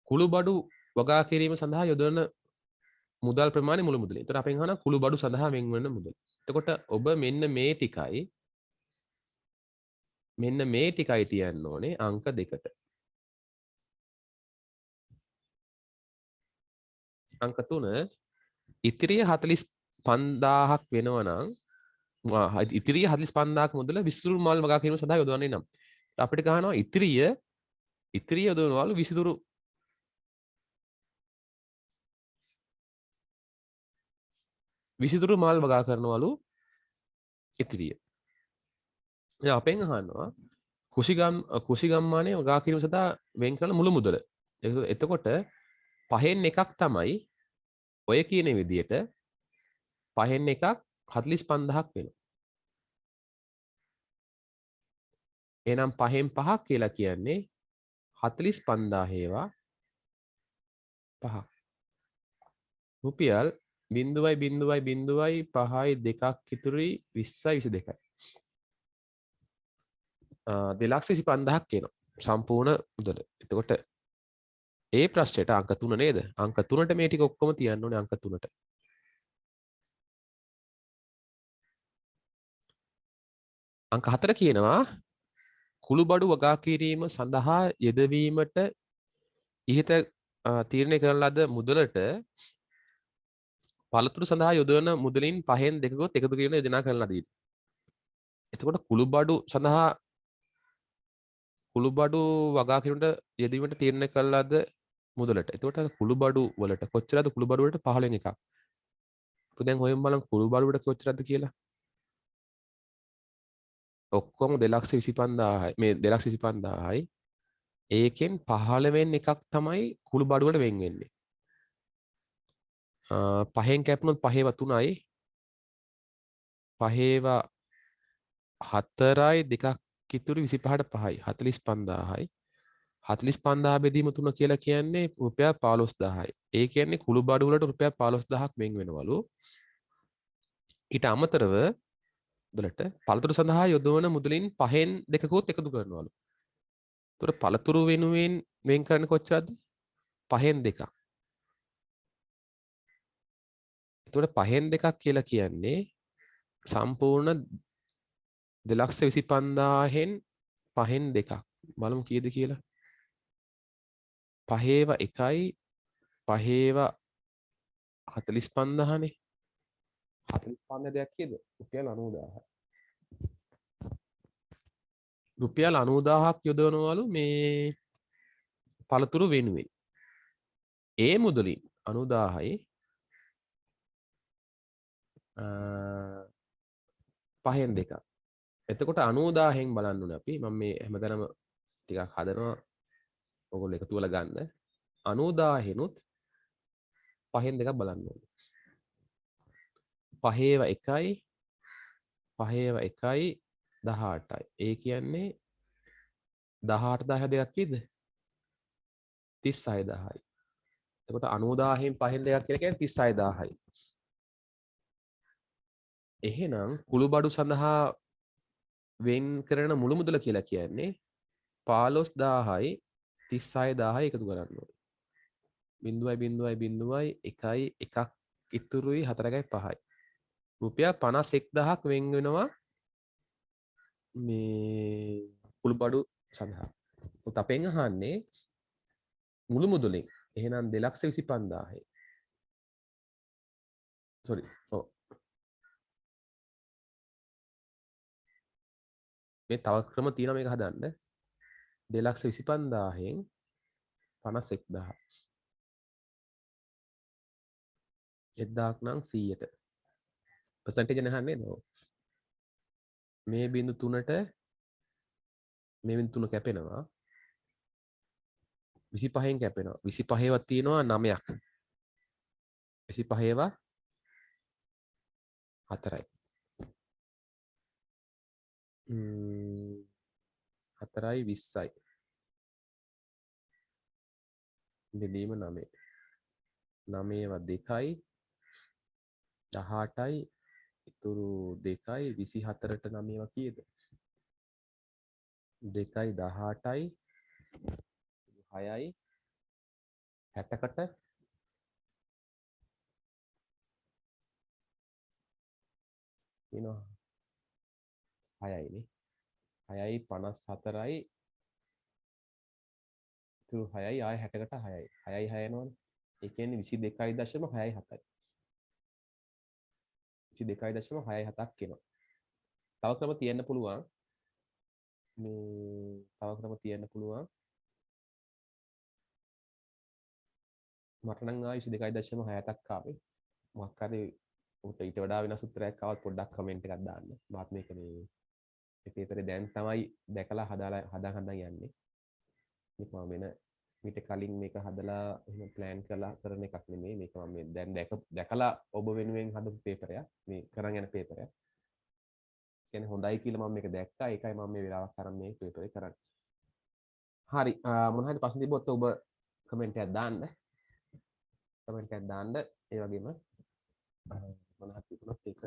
කුළු බඩු වගා කිරීම සඳහා යොදවන මුදල් ප්‍රමාණය මුළු මුදලින්. එතකොට අපෙන් අහනවා කුළු බඩු සඳහා වෙන්වන මුදල. එතකොට ඔබ මෙන්න මේ ටිකයි තියන්න ඕනේ අංක 2ට. අංක 3 ඉතිරිය 45000ක් වෙනවා නම් ඉතිරිය 45000ක් මුදල විසිතුරු මල් වගා කිරීම සඳහා යොදවන්නේ නම් අපිට ගහනවා ඉතිරිය යොදවනවලු විසිතුරු මල් වගා කරනවලු ඉතිරිය. දැන් අපෙන් අහනවා කුසිගම්මානයේ වගා කිරීම සඳහා වෙන් කරන මුළු මුදල. එතකොට 5න් එකක් තමයි ඔය කියන විදිහට 5න් එකක් 45000ක් වෙනවා. එහෙනම් 5න් 5ක් කියලා කියන්නේ 45000 ඒවා 5ක්. රුපියල් 0.0.5යි 2ක් ඉතුරුයි 20යි 22යි. 2,25,000ක් එනවා සම්පූර්ණ මුදල. එතකොට ඒ ප්‍රශ්නෙට අංක 3 නේද? අංක 3ට මේ ටික ඔක්කොම තියන්න ඕනේ අංක 3ට. අංක 4 කියනවා කුළු බඩු වගා කිරීම සඳහා යෙදවීමට ඉහත තීරණය කරන ලද මුදලට පළතුරු සඳහා යොදවන මුදලින් 5න් 2කොත් එකතු කිරීම යෝජනා කරන ලදී. එතකොට කුළු බඩු වගා කිරීමට යෙදවීමට තීරණය කළ ලද මුදලට. එතකොට කුළු බඩු වලට කොච්චරද? කුළු බඩු වලට 15න් එකක්. අපි දැන් හොයමු බලමු කුළු බඩු වලට කොච්චරද කියලා. ඔක්කොම 2,25,000යි. මේ 2,25,000යි. ඒකෙන් 15න් එකක් තමයි කුළු බඩු වලට වෙන් වෙන්නේ. 5න් කැපුණොත් 5 3යි. 5 4යි 2ක් ඉතුරු 25ට 5යි 45000යි. 45000 බෙදීම 3 කියලා කියන්නේ රුපියල් 15000යි. ඒ කියන්නේ කුළු බඩු වලට රුපියල් 15000ක් වෙන් වෙනවලු. ඊට අමතරව වලට පළතුරු සඳහා යොදවන මුදලින් 5න් 2කොත් එකතු කරනවලු. ඒතර පළතුරු වෙනුවෙන් වෙන් කරන්නේ කොච්චරද? 5න් 2ක්. ඒතර 5න් 2ක් කියලා කියන්නේ සම්පූර්ණ 2,25,000න් 5න් 2ක්. බලමු කීයද කියලා. 5 1යි 5 45,000නේ. 45 දෙයක් කීයද? රුපියල් 90,000. රුපියල් 90,000ක් යොදවනවලු මේ පළතුරු වෙනුවෙන්. ඒ මුදලින් 90,000යි 5න් 2ක්. එතකොට 90,000න් බලන්න ඕනේ අපි. මම මේ හැමදාම ටිකක් හදනවා. ඔයගොල්ලෝ එකතු වෙලා ගන්න. 90,000ෙනුත් 5න් 2ක් බලන්න ඕනේ. 5 1යි 18යි. ඒ කියන්නේ 18,000 දෙකක් කීයද? 36,000යි. එතකොට 90,000න් 5න් 2ක් කියලා කියන්නේ 36,000යි. එහෙනම් කුළු බඩු සඳහා වෙන් කරන මුළු මුදල කියලා කියන්නේ 15,000යි 36,000යි එකතු කරන්න ඕනේ. 0.0.1යි 1ක් ඉතුරුයි 4යි 5යි. රුපියල් 51,000ක් වෙන් වෙනවා මේ කුළු බඩු සඳහා. උත් අපෙන් අහන්නේ මුළු මුදලින් එහෙනම් 2,25,000යි. සෝරි. ඔව්. මේ තව ක්‍රම තියෙනවා මේක හදන්න. 2,25,000න් 51,000. 1,000ක් නම් 100ට. පර්සන්ටේජ් නහන්නේ නෝ. මේ බිඳු 3ට මේ බිඳු 3 කැපෙනවා. 25න් කැපෙනවා. 25වත් තියෙනවා 9ක්. 25ව 4යි. 4යි 20යි. බෙදීම 9. 9ව 2යි 18යි ඉතුරු 2යි 24ට 9ව කීයද? 2යි 18යි 6යි 60කට එනවා 6යිනේ. 6යි 54යි ඉතුරු 6යි ආය 60කට 6යි. 6යි 6 යනවනේ. ඒ කියන්නේ 22.67යි. 22.67ක් එනවා. තව ක්‍රම තියන්න පුළුවන්. මේ තව ක්‍රම තියන්න පුළුවන්. මට නම් ආයි 22.67ක් ආවේ. මොකක් හරි උට ඊට වඩා වෙනස් උත්තරයක් ආවත් පොඩ්ඩක් කමෙන්ට් එකක් දාන්න. මාත් මේක මේ පේපරේ දැන් තමයි දැකලා හදා යන්නේ. මේක මම වෙන මීට කලින් මේක හදලා එහෙම ප්ලෑන් කරලා කරන එකක් නෙමෙයි. මේක මම මේ දැන් දැකලා ඔබ වෙනුවෙන් හදපු පේපරයක්. මේ කරන් යන පේපරයක්. කියන්නේ හොඳයි කියලා මම මේක දැක්කා. ඒකයි මම මේ වෙලාවක් අරන් මේ පේපරේ කරන්නේ. හරි. මොන හරි ප්‍රශ්න තිබ්බොත් ඔබ කමෙන්ට් එකක් දාන්න. කමෙන්ට් එකක් දාන්න. ඒ වගේම මොන හරි තිබුණොත් ඒක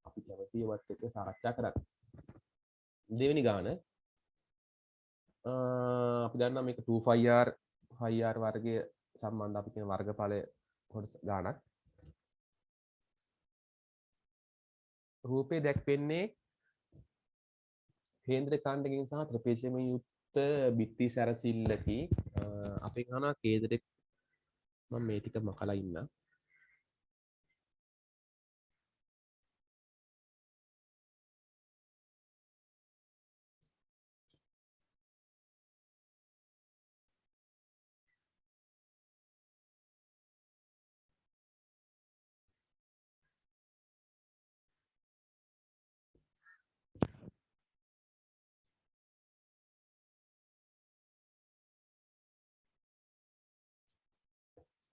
අපි කැමතියි වත් එක සාකච්ඡා කරන්න. දෙවෙනි ගාන අපි දන්නවා මේක 2πr 5r වර්ගය සම්බන්ධ අපි කියන වර්ගඵලය කොටස ගානක්. රූපේ දැක්වෙන්නේ කේන්ද්‍ර කාණ්ඩකින් සහ ත්‍රපේශයෙන් යුක්ත බිත්ති සැරසිල්ලකි. අපි ගන්නවා කේන්ද්‍රෙ මම මේ ටික මකලා ඉන්නම්.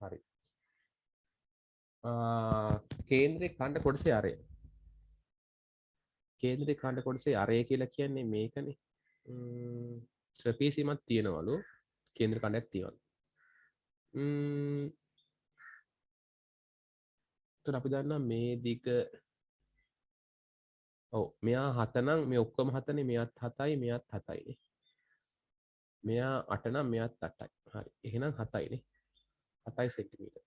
හරි. කේන්ද්‍රේ කාණ්ඩ කොටසේ අරය. කේන්ද්‍රේ කාණ්ඩ කොටසේ අරය කියලා කියන්නේ මේකනේ. ත්‍රපේසියමක් තියෙනවලු. කේන්ද්‍ර කාණ්ඩයක් තියෙනවා. එතකොට අපි දන්නවා මේ දිග ඔව් මෙයා 7 නම් මේ ඔක්කොම 7නේ. මෙයාත් 7යි මෙයාත් 7යිනේ. මෙයා 8 නම් මෙයාත් 8යි. හරි. එහෙනම් 7යිනේ. 7යි සෙන්ටිමීටර්.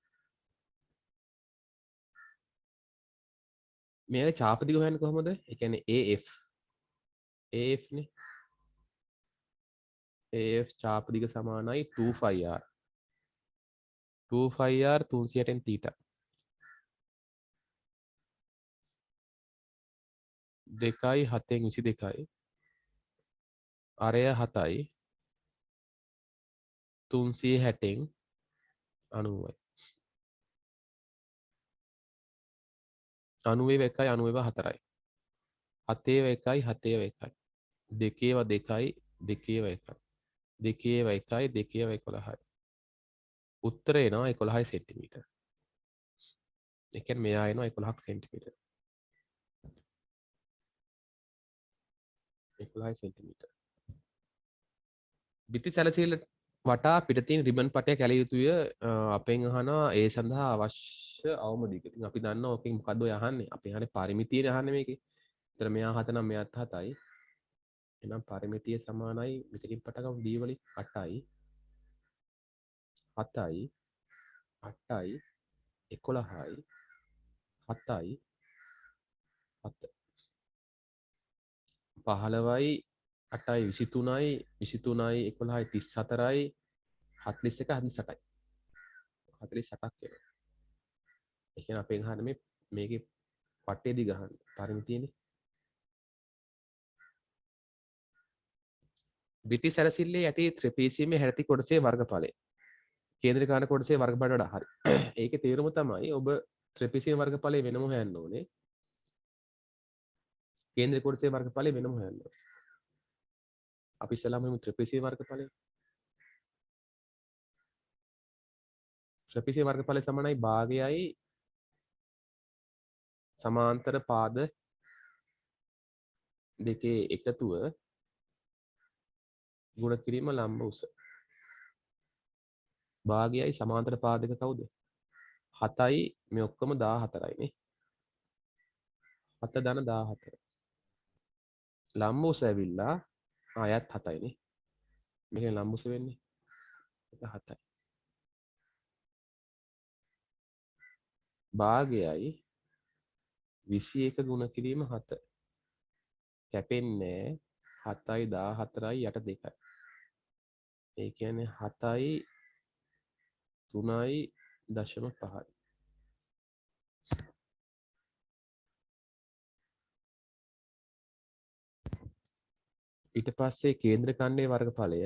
මේක චාප දිග හොයන්නේ කොහොමද? ඒ කියන්නේ AF. AF නේ. AF චාප දිග සමානයි 2πr. 2πr 360න් θ. 2යි 7න් 22යි. අරය 7යි. 360න් 90යි. 90 1යි 90 4යි. 7 1යි 7 1යි. 2 2යි 2 1යි. 2 1යි 2 11යි. උත්තරේ එනවා 11 සෙන්ටිමීටර්. ඒ කියන්නේ මෙයා එනවා 11 සෙන්ටිමීටර්. 11 සෙන්ටිමීටර්. බිත්ති සැලසිල්ල වටා පිටතින් රිබන් පටයක් ඇලිය යුතුය. අපෙන් අහනවා ඒ සඳහා අවශ්‍ය අවම දිග. ඉතින් අපි දන්නවා ඔකෙන් මොකද්ද ඔය අහන්නේ? අපි අහන්නේ පරිමිතියනේ අහන්නේ මේකේ. ඒතර මෙයා 7 නම් මෙයාත් 7යි. එහෙනම් පරිමිතිය සමානයි මෙතනින් පටගමු d වලින් 8යි 7යි 8යි 11යි 7යි 7 15යි 8යි 23යි 23යි 11යි 34යි 41 48යි. 48ක් වෙනවා. ඒ කියන්නේ අපෙන් අහන්නේ මේකේ පට්ටේ දිග ගන්න. පරිමිතියනේ. බිටි සැරසිල්ලේ ඇති ත්‍රිපීසීමේ හැටි කොටසේ වර්ගඵලය. කේන්ද්‍රකාන කොටසේ වර්ගඵලයට වඩා හරි. ඒකේ තේරුම තමයි ඔබ ත්‍රිපීසීම වර්ගඵලය වෙනම හොයන්න ඕනේ. කේන්ද්‍ර කොටසේ වර්ගඵලය වෙනම හොයන්න ඕනේ. අපි ඉස්සලාම හිමු ත්‍රිපීසීම වර්ගඵලය. ත්‍රිපීසීම වර්ගඵලය සමානයි භාගයයි සමාන්තර පාද දෙකේ එකතුව ගුණ කිරීම ලම්බ උස. භාගයයි සමාන්තර පාද දෙක කවුද? 7යි මේ ඔක්කොම 14යි නේ. 7 ධන 14. ලම්බ උස ඇවිල්ලා ආයත් 7යි නේ. මේකෙන් ලම්බ උස වෙන්නේ 7යි. භාගයයි 21 ගුණ කිරීම 7. කැපෙන්නේ 7යි 14යි යට 2යි. ඒ කියන්නේ 7යි 3යි 0.5යි. ඊට පස්සේ කේන්ද්‍ර ඛණ්ඩයේ වර්ගඵලය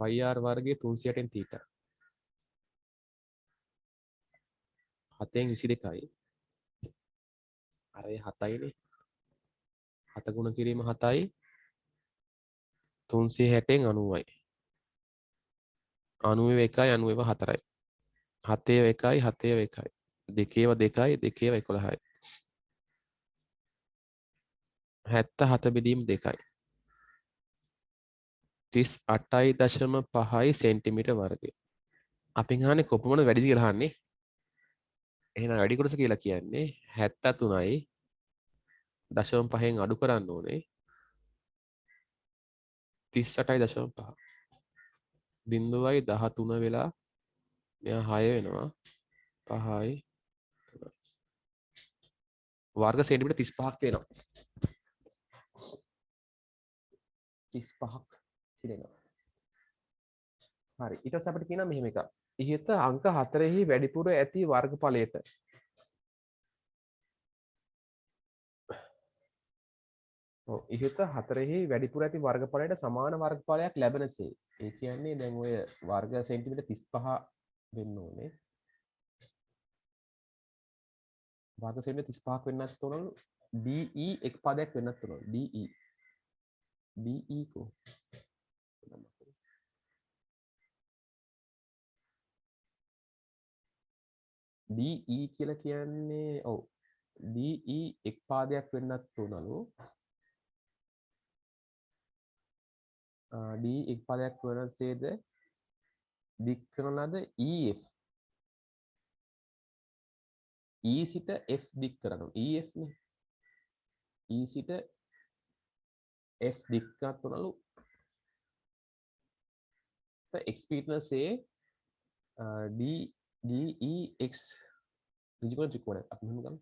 πr වර්ගයේ 308න් θ. 7න් 22යි. අර 7යිනේ. 7 ගුණ කිරීම 7යි 360න් 90යි. 91යි 94යි. 7 1යි 7 1යි. දෙකේව 2යි දෙකේව 11යි. 77 බෙදීම 2යි. 38.5යි සෙන්ටිමීටර් වර්ගය. අපින් අහන්නේ කොපමණ වැඩිද කියලා අහන්නේ. එහෙනම් වැඩි කොටස කියලා කියන්නේ 73යි 0.5න් අඩු කරන්න ඕනේ 38.5. බිංදුවයි 13 වෙලා මෙයා 6 වෙනවා 5යි වර්ග සෙන්ටිමීටර් 35ක් වෙනවා. 35ක් කියනවා. හරි. ඊට පස්සේ අපිට කියනවා මෙහෙම එකක්. ඉහත අංක 4හි වැඩිපුර ඇති වර්ගඵලයට ඉහත 4හි වැඩිපුර ඇති වර්ගඵලයට සමාන වර්ගඵලයක් ලැබෙනසේ. ඒ කියන්නේ දැන් ඔය වර්ග සෙන්ටිමීටර් 35 වෙන්න ඕනේ. වර්ග සෙන්ටිමීටර් 35ක් වෙන්නත් උනලු DE එක් පදයක් වෙන්නත් උනලු DE කෝ DE කියලා කියන්නේ ඔව් DE එක් පාදයක් වෙන්නත් උනලු D එක් පදයක් වනසේද දික් කරන ලද EF E සිට F දික් කරනවා EF නේ E සිට F දික් කරත් උනලු x පීටනසේ DEX ඍජුකෝණ ත්‍රිකෝණයක් අපි මෙහෙම ගමු.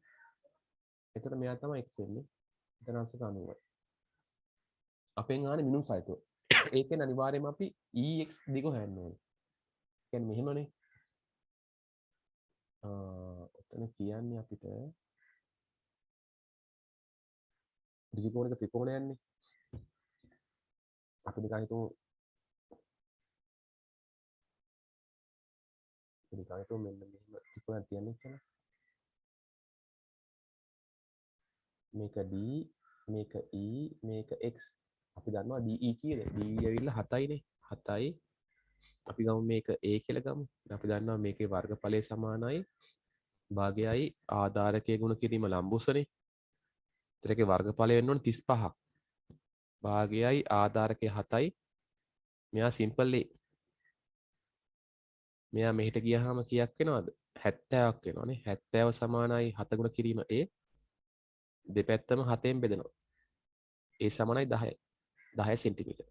එතකොට මෙයා තමයි x වෙන්නේ. එතන අංශක 90යි. අපෙන් ආන්නේ මිනුම් සහිතව. ඒකෙන් අනිවාර්යයෙන්ම අපි EX දිග හොයන්න ඕනේ. කියන්නේ මෙහෙමනේ. ඔතන කියන්නේ අපිට ඍජුකෝණක ත්‍රිකෝණයන්නේ. අපි නිකන් හිතමු මෙන්න මෙහෙම ත්‍රිකෝණයක් තියන්නේ කියලා. මේක D මේක E මේක X අපි දන්නවා DE කියලා. DE ඇවිල්ලා 7යිනේ. 7යි අපි ගමු මේක A කියලා ගමු. අපි දන්නවා මේකේ වර්ගඵලය සමානයි භාගයයි ආධාරකයේ ගුණ කිරීම ලම්බුසනේ. ඒතර ඒකේ වර්ගඵලය වෙන්න ඕනේ 35ක්. භාගයයි ආධාරකයේ 7යි. මෙයා සිම්පල් A. මෙයා මෙහෙට ගියාම කීයක් වෙනවද? 70ක් වෙනවනේ. 70 සමානයි 7 ගුණ කිරීම A. දෙපැත්තම 7ෙන් බෙදෙනවා. A සමානයි 10යි. 10 සෙන්ටිමීටර්.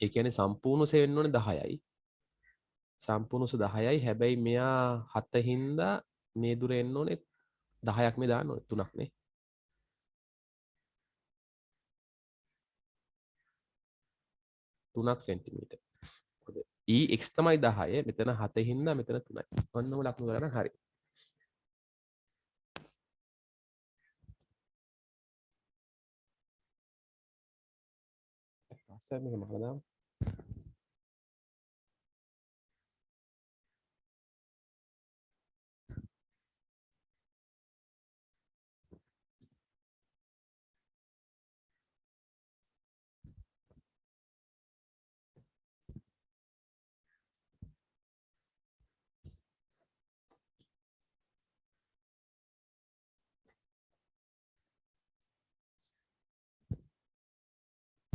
ඒ කියන්නේ සම්පූර්ණ උස වෙන්න ඕනේ 10යි. සම්පූර්ණ උස 10යි. හැබැයි මෙයා 7 හින්දා මේ දුර එන්න ඕනේ 10ක් මේ දාන්න ඕනේ 3ක් නේ. 3ක් සෙන්ටිමීටර්. හොඳයි. EX තමයි 10. මෙතන 7 හින්දා මෙතන 3යි. ඔන්නම ලකුණු කරලා හරි. පස්සේ මේක මහලා දාමු.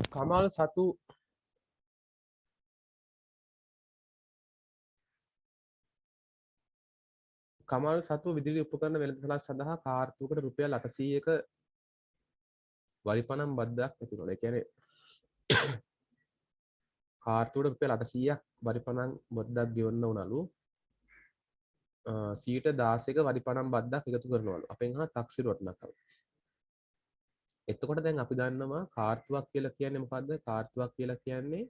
කමල් සතු විදුලි උපකරණ වෙළඳසැලක් සඳහා කාර්තුවකට රුපියල් 800ක වරිපණම් බද්දක් ඇතිවෙනවා. ඒ කියන්නේ කාර්තුවට රුපියල් 800ක් වරිපණම් බද්දක් ගෙවන්න උනලු. 16ක වරිපණම් බද්දක් එකතු කරනවලු. අපෙන් අහන තක්සිරු වටිනාකම. එතකොට දැන් අපි දන්නවා කාර්තුවක් කියලා කියන්නේ මොකද්ද? කාර්තුවක් කියලා කියන්නේ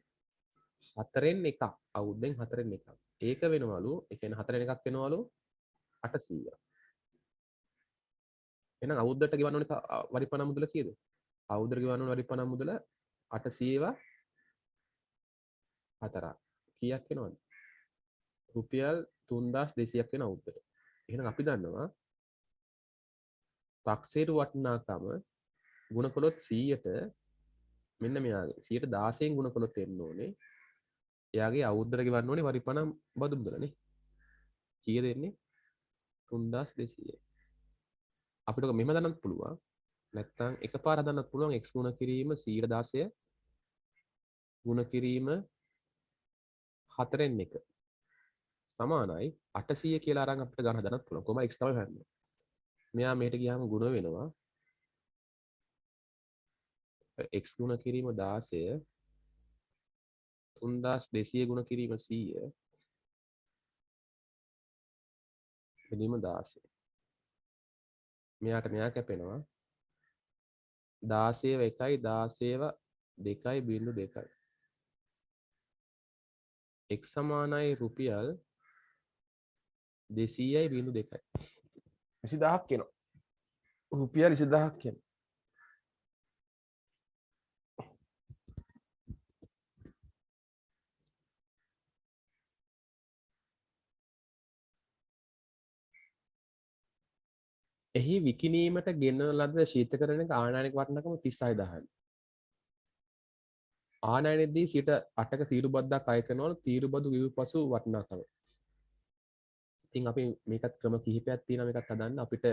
4න් එකක්. අවුරුද්දෙන් 4න් එකක්. ඒක වෙනවලු. ඒ කියන්නේ 4න් එකක් වෙනවලු 800ක්. එහෙනම් අවුරුද්දට ගෙවන්න ඕනේ වරිපණම් මුදල කීයද? අවුරුද්දට ගෙවන්න ඕනේ වරිපණම් මුදල 800 4ක්. කීයක් වෙනවද? රුපියල් 3200ක් වෙන අවුරුද්දට. එහෙනම් අපි දන්නවා තක්සේරු වටිනාකම ගුණ කළොත් 100ට මෙන්න මෙයාගේ 116න් ගුණ කළොත් එන්න ඕනේ. එයාගේ අවුරුද්දට ගෙවන්න ඕනේ වරිපණම් බදු මුදලනේ. කීයද එන්නේ? 3200. අපිට ඔක මෙහෙම දාන්නත් පුළුවන්. නැත්නම් එකපාර හදන්නත් පුළුවන් x ගුණ කිරීම 116 ගුණ කිරීම 4න් 1 සමානයි 800 කියලා අරන් අපිට ගන්න හදන්නත් පුළුවන්. කොහොම x තමයි හදන්නේ. මෙයා මෙහෙට ගියාම ගුණ වෙනවා x ගුණ කිරීම 16 3200 ගුණ කිරීම 100 බෙදීම 16. මෙයාට මෙයා කැපෙනවා 16 1යි 16 2යි බිංදු 2යි. x සමානයි රුපියල් 200යි බිංදු 2යි. 20000ක් එනවා. රුපියල් 20000ක් එනවා. එහි විකිණීමට ගෙන ලද ශීතකරණයක ආනයනික වටිනාකම 36000යි. ආනයනයේදී 8ක තීරු බද්දක් අය කරනවලු තීරු බදු විපසු වටිනාකම. ඉතින් අපි මේකත් ක්‍රම කිහිපයක් තියෙනවා මේකත් හදන්න අපිට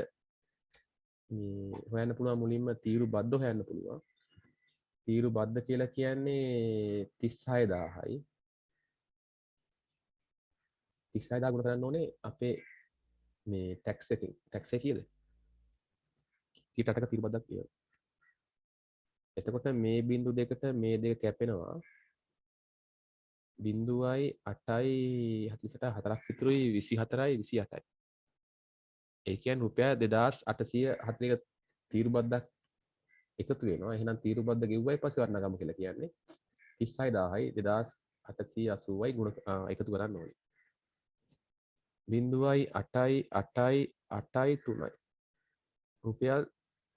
මේ හොයන්න පුළුවන් මුලින්ම තීරු බද්ද හොයන්න පුළුවන්. තීරු බද්ද කියලා කියන්නේ 36000යි. 36000 ගුණ කරන්න ඕනේ අපේ මේ ටැක්ස් එකෙන්. ටැක්ස් එක කීයද? 8ක තීරු බද්දක් කියනවා. එතකොට මේ බිංදු දෙකට මේ දෙක කැපෙනවා 0.8යි 48 4ක් විතරුයි 24යි 28යි. ඒ කියන්නේ රුපියල් 2840ක තීරු බද්දක් එකතු වෙනවා. එහෙනම් තීරු බද්ද ගෙව්වයි පස්සේ වටිනාකම කියලා කියන්නේ 36000යි 2880යි ගුණ එකතු කරන්න ඕනේ. 0.8යි 8යි 8යි 3යි. රුපියල්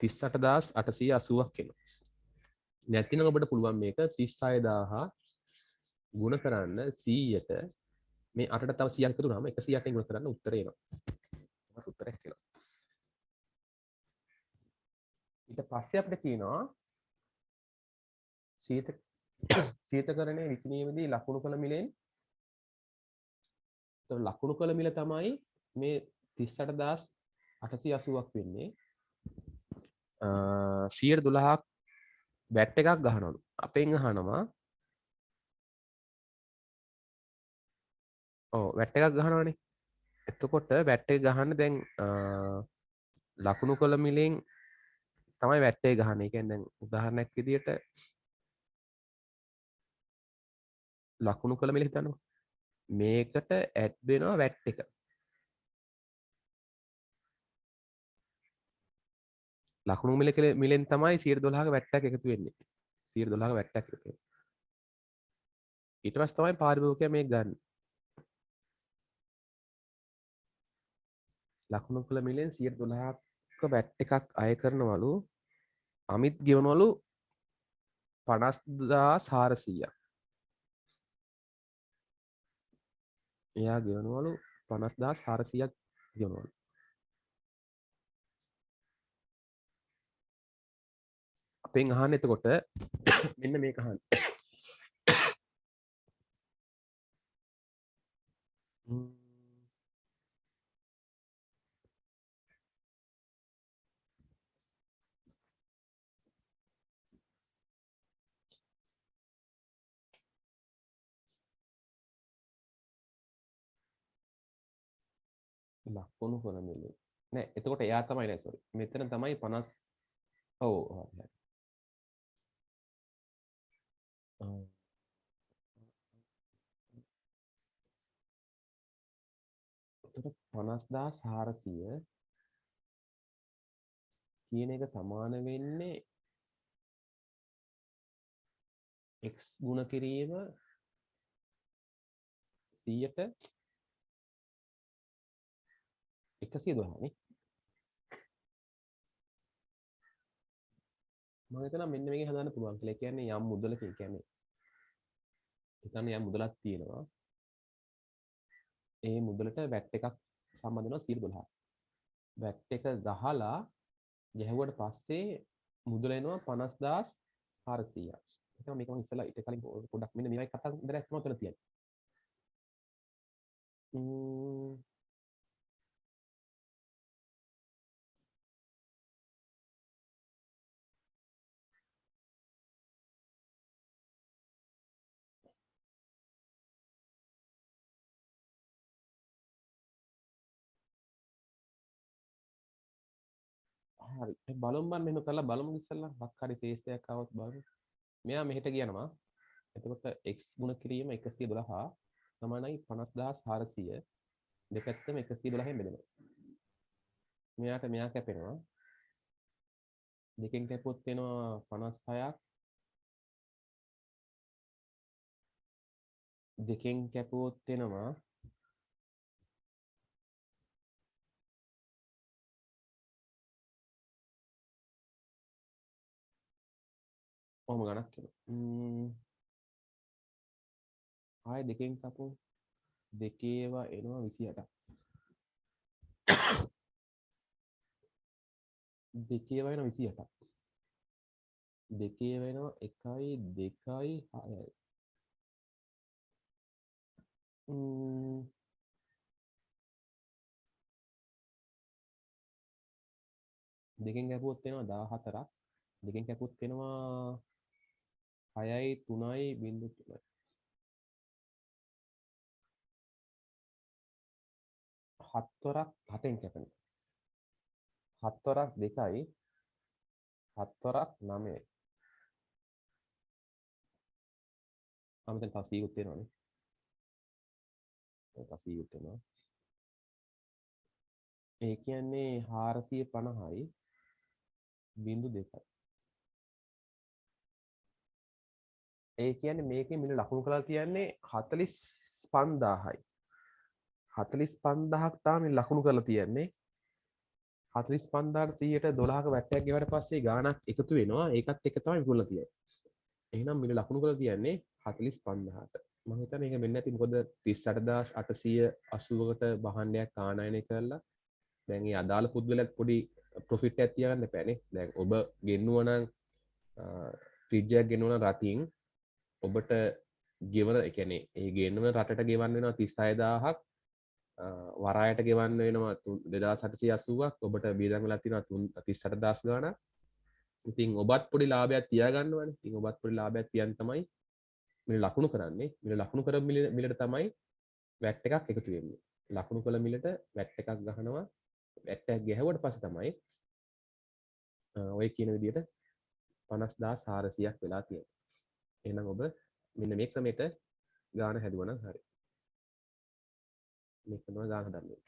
38880ක් එනවා. නැතිනම් ඔබට පුළුවන් මේක 36000 ගුණ කරන්න 100ට මේ 8ට තව 100ක් එකතු වුනහම 108න් ගුණ කරන්න උත්තරේ එනවා. උත්තරයක් එනවා. ඊට පස්සේ අපිට කියනවා ශීතකරණයේ විකිණීමේදී ලකුණු කළ මිලෙන් ලකුණු කළ මිල තමයි මේ 38880ක් වෙන්නේ. 112ක් වැට් එකක් ගහනවලු. අපෙන් අහනවා වැට් එකක් ගහනවනේ. එතකොට වැට් එක ගහන්න දැන් ලකුණු කළ මිලෙන් තමයි වැට් එක ගහන්නේ. ඒ කියන්නේ දැන් උදාහරණයක් විදියට ලකුණු කළ මිල හිතන්නකො. මේකට ඇඩ් වෙනවා වැට් එක. ලකුණු මිලෙන් තමයි 112ක වැට් එකක් එකතු වෙන්නේ. 112ක වැට් එකක් එකතු වෙන්නේ. ඊට පස්සේ තමයි පාරිභෝගිකයා මේක ගන්න. ලකුණු කළ මිලෙන් 112ක වැට් එකක් අය කරනවලු. අමිත් ගෙවනවලු 50,400ක්. එයා ගෙවනවලු 50,400ක් ගෙවනවලු. අපෙන් අහන්න එතකොට මෙන්න මේක අහන්න. ලකුණු කරන මිලෙන් නෑ එතකොට එයා තමයි නෑ සෝරි. මෙතන තමයි 50 ඔව් හරි. එතකොට 50,400 කියන එක සමාන වෙන්නේ x ගුණ කිරීම 100ට 112 නේ. මම හිතනවා මෙන්න මේක හදාන්න පුළුවන් කියලා. ඒ කියන්නේ යම් මුදලක ඒ කියන්නේ හිතන්න යම් මුදලක් තියෙනවා. ඒ මුදලට වැට් එකක් සම්බන්ධ වෙනවා 112. වැට් එක ගහලා ගැහුවට පස්සේ මුදල එනවා 50,400ක්. හිතන්න මේක මම ඉස්සලා ඊට කලින් පොඩ්ඩක් මෙන්න මේවයි කතන්දරයක් තමයි උතන තියෙන්නේ. හරි. බලමු මම මෙහෙම කරලා බලමු ඉස්සලා මොකක් හරි ශේෂයක් આવොත් බලමු. මෙයා මෙහෙට ගියනවා. එතකොට x ගුණ කිරීම 112 සමානයි 50,400 දෙපැත්තම 112ෙන් බෙදෙනවා. මෙයාට මෙයා කැපෙනවා. දෙකෙන් කැපුවොත් වෙනවා 56ක්. දෙකෙන් කැපුවොත් වෙනවා ඔහොම ගණක් එනවා. ආයෙ දෙකෙන් කපමු. දෙකේවා එනවා 28ක්. දෙකේවා එනවා 28ක්. දෙකේ වෙනවා 1යි 2යි 6යි. දෙකෙන් කැපුවොත් වෙනවා 14ක්. දෙකෙන් කැපුවොත් වෙනවා 6යි 3යි 0.3යි. 7 වරක් 7ෙන් කැපෙනවා. 7 වරක් 2යි 7 වරක් 9යි. අමතෙන් තව සීකුත් වෙනවනේ. තව සීකුත් වෙනවා. ඒ කියන්නේ 450යි 0.2යි. ඒ කියන්නේ මේකේ මිල ලකුණු කරලා කියන්නේ 45000යි. 45000ක් තමයි ලකුණු කරලා තියන්නේ. 45000ට 100ට 12ක වැට්ටයක් ගෙවට පස්සේ ගාණක් එකතු වෙනවා. ඒකත් එක තමයි විකුණලා තියෙන්නේ. එහෙනම් මිල ලකුණු කරලා තියන්නේ 45000ට. මම හිතන්නේ ඒක වෙන්නේ නැති මොකද 38880කට භාණ්ඩයක් ආනයනය කරලා දැන් මේ අදාළ පුද්ගලයාට පොඩි ප්‍රොෆිට් එකක් තියාගන්න එපානේ. දැන් ඔබ ගෙන්නුවා නම් ෆ්‍රිජ් එකක් ගෙන්නුවා නම් රටින් ඔබට ගෙවන ඒ කියන්නේ ඒ ගෙන්වන රටට ගෙවන්න වෙනවා 36000ක් වරායට ගෙවන්න වෙනවා 2880ක් ඔබට බීදන් වෙලා තියෙනවා 38000 ගාණක්. ඉතින් ඔබත් පොඩි ලාභයක් තියාගන්න ඕනේ. ඉතින් ඔබත් පොඩි ලාභයක් තියන් තමයි මිල ලකුණු කරන්නේ. මිල ලකුණු කර මිලට තමයි වැට් එකක් එකතු වෙන්නේ. ලකුණු කළ මිලට වැට් එකක් ගහනවා. වැට් එකක් ගැහුවට පස්සේ තමයි ඔය කියන විදිහට 50400ක් වෙලා තියෙන්නේ. එහෙනම් ඔබ මෙන්න මේ ක්‍රමයට ගාන හැදුවා නම් හරි. මේක තමයි ගාන හදන්නේ.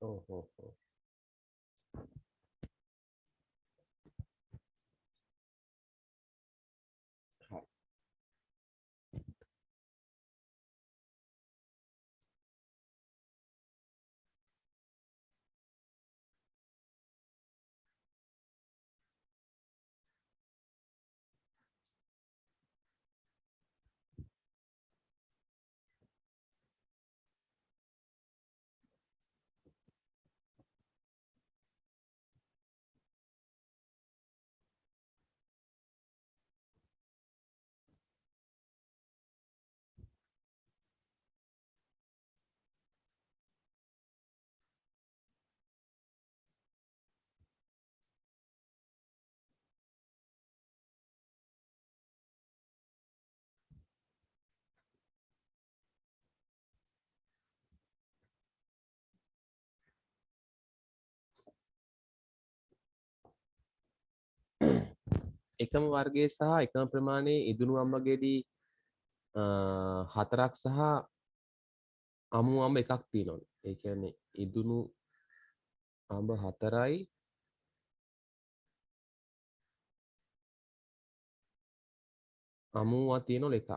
ඕ. හරි. එකම වර්ගයේ සහ එකම ප්‍රමාණයේ ඉදුණු අඹ ගෙඩි 4ක් සහ අමු අඹ එකක් තියෙනවා. ඒ කියන්නේ ඉදුණු අඹ 4යි අමුවා තියෙනවා එකක්.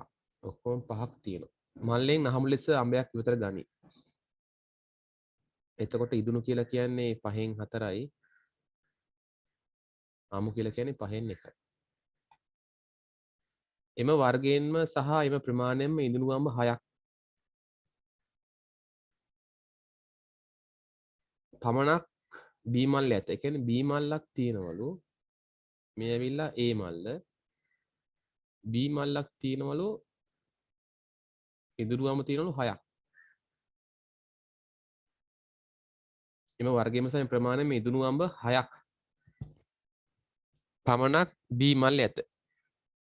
ඔක්කොම 5ක් තියෙනවා. මල්ලෙන් අහමු ලෙස අඹයක් විතර ගනි. එතකොට ඉදුණු කියලා කියන්නේ 5න් 4යි. අමු කියලා කියන්නේ 5න් 1යි. එම වර්ගයෙන්ම සහ එම ප්‍රමාණයෙන්ම ඉදුණු අඹ 6ක් පමණක් බී මල්ල ඇත. ඒ කියන්නේ බී මල්ලක් තියෙනවලු. මේ ඇවිල්ලා A මල්ල. බී මල්ලක් තියෙනවලු. ඉදුණු අඹ තියෙනවලු 6ක්. එම වර්ගයෙන්ම සහ ප්‍රමාණයෙන්ම ඉදුණු අඹ 6ක් පමණක් බී මල්ල ඇත.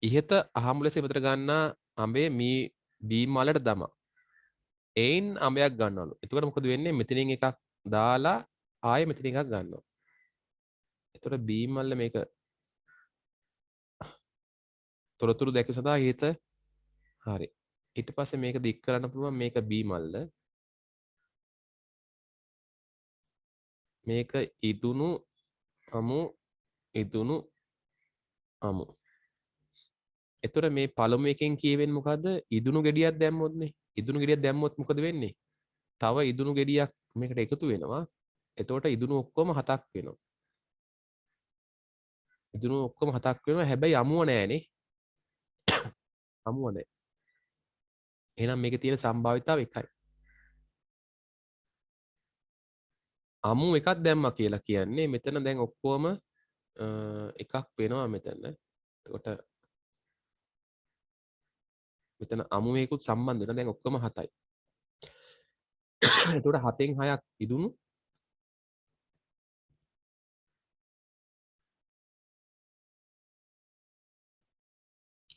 ඉහත අහමු ලෙස ඉවතට ගන්නා අඹේ මේ බී මල්ලට දමා එයින් අඹයක් ගන්නවලු. එතකොට මොකද වෙන්නේ? මෙතනින් එකක් දාලා ආයෙ මෙතන එකක් ගන්නවා. එතකොට බී මල්ල මේක තොරතුරු දැක්වීම සඳහා ඉහත හරි. ඊට පස්සේ මේක දික් කරන්න පුළුවන් මේක බී මල්ල. මේක ඉදුණු අමු ඉදුණු අමු. එතකොට මේ පළමු එකෙන් කියවෙන්නේ මොකද්ද? ඉදුණු ගෙඩියක් දැම්මොත්නේ. ඉදුණු ගෙඩියක් දැම්මොත් මොකද වෙන්නේ? තව ඉදුණු ගෙඩියක් මේකට එකතු වෙනවා. එතකොට ඉදුණු ඔක්කොම 7ක් වෙනවා. ඉදුණු ඔක්කොම 7ක් වෙනවා. හැබැයි අමුව නෑනේ. අමුව නෑ. එහෙනම් මේකේ තියෙන සම්භාවිතාව 1යි. අමු එකක් දැම්මා කියලා කියන්නේ මෙතන දැන් ඔක්කොම එකක් වෙනවා මෙතන. එතකොට මෙතන අමුවේකුත් සම්බන්ධ වෙනවා. දැන් ඔක්කොම 7යි. එතකොට 7න් 6ක් ඉදුණු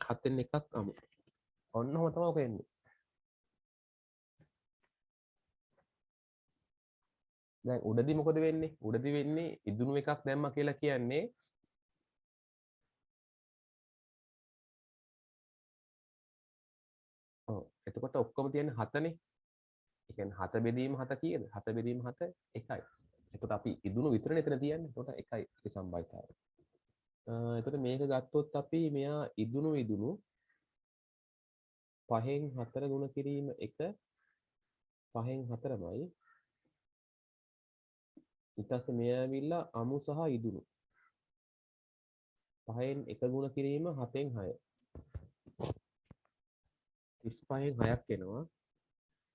7න් එකක් අමු. ඔන්නම තමයි ඔක එන්නේ. දැන් උඩදී මොකද වෙන්නේ? උඩදී වෙන්නේ ඉදුණු එකක් දැම්මා කියලා කියන්නේ ඔව්. එතකොට ඔක්කොම තියෙන්නේ 7නේ. ඒ කියන්නේ 7 බෙදීම 7 කීයද? 7 බෙදීම 7 1යි. එතකොට අපි ඉදුණු විතරනේ එතන තියන්නේ. එතකොට 1යි ඒ සම්භාවිතාවය. එතකොට මේක ගත්තොත් අපි මෙයා ඉදුණු 5න් 4 ගුණ කිරීම 1 5න් 4මයි. ඊට පස්සේ මෙයා ඇවිල්ලා අමු සහ ඉදුණු 5න් 1 ගුණ කිරීම 7න් 6. 35න් 6ක් එනවා.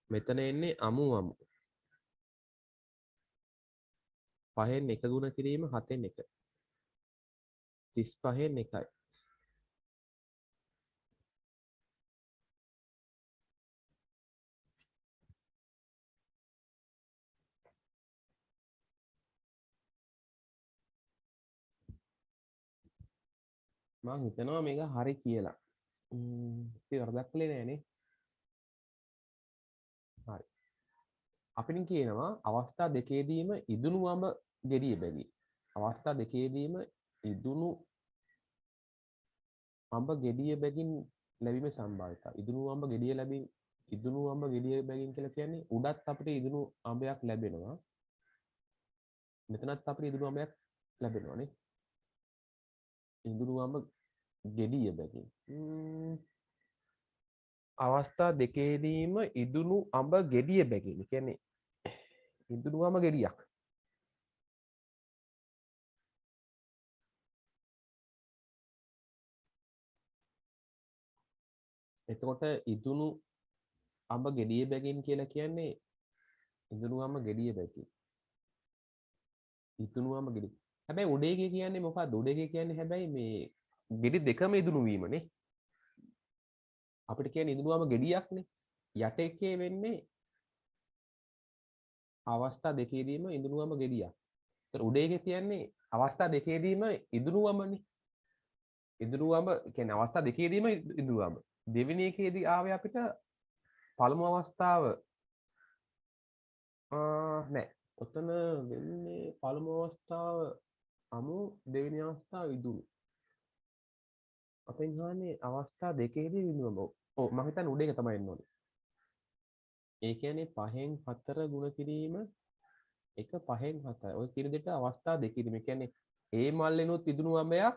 මෙතන එන්නේ අමු අමු. 5න් 1 ගුණ කිරීම 7න් 1. 35න් 1යි. මම හිතනවා මේක හරි කියලා. ඉතින් වරදක් කළේ නෑනේ. හරි. අපිට කියනවා අවස්ථා දෙකේදීම ඉදුණු අඹ ගෙඩිය බැගි. අවස්ථා දෙකේදීම ඉදුණු අඹ ගෙඩිය බැගින් ලැබීමේ සම්භාවිතාව. ඉදුණු අඹ ගෙඩිය ලැබීම ඉදුණු අඹ ගෙඩිය බැගින් කියලා කියන්නේ උඩත් අපිට ඉදුණු අඹයක් ලැබෙනවා. මෙතනත් අපිට ඉදුණු අඹයක් ලැබෙනවානේ. ඉදුණු අඹ ගෙඩිය බැගින්. අවස්ථා දෙකේදීම ඉදුණු අඹ ගෙඩිය බැගින්. කියන්නේ ඉදුණු අඹ ගෙඩියක්. එතකොට ඉදුණු අඹ ගෙඩිය බැගින් කියලා කියන්නේ ඉදුණු අඹ ගෙඩිය බැගින්. ඉදුණු අඹ ගෙඩිය. හැබැයි උඩේගේ කියන්නේ මොකක්ද? උඩේගේ කියන්නේ හැබැයි මේ ගෙඩි දෙකම ඉදුණු වීමනේ. අපිට කියන්නේ ඉදුණු අඹ ගෙඩියක්නේ. යට එකේ වෙන්නේ අවස්ථා දෙකේදීම ඉදුණු අඹ ගෙඩියක්. ඒතර උඩේගේ කියන්නේ අවස්ථා දෙකේදීම ඉදුණු අඹනේ. ඉදුණු අඹ කියන්නේ අවස්ථා දෙකේදීම ඉදුණු අඹ. දෙවෙනි එකේදී ආවේ අපිට පළමු අවස්ථාව නෑ. ඔතන වෙන්නේ පළමු අවස්ථාව අමු, දෙවෙනි අවස්ථාව ඉදුණු. අපෙන් අහන්නේ අවස්ථා දෙකේදී ඉදුණු අඹ. ඔව් මම හිතන්නේ උඩ එක තමයි එන්න ඕනේ. ඒ කියන්නේ 5න් 4 ගුණ කිරීම 1 5න් 4. ඔය කියන දෙට අවස්ථා දෙකේදී. මේ කියන්නේ A මල්ලෙනුත් ඉදුණු අඹයක්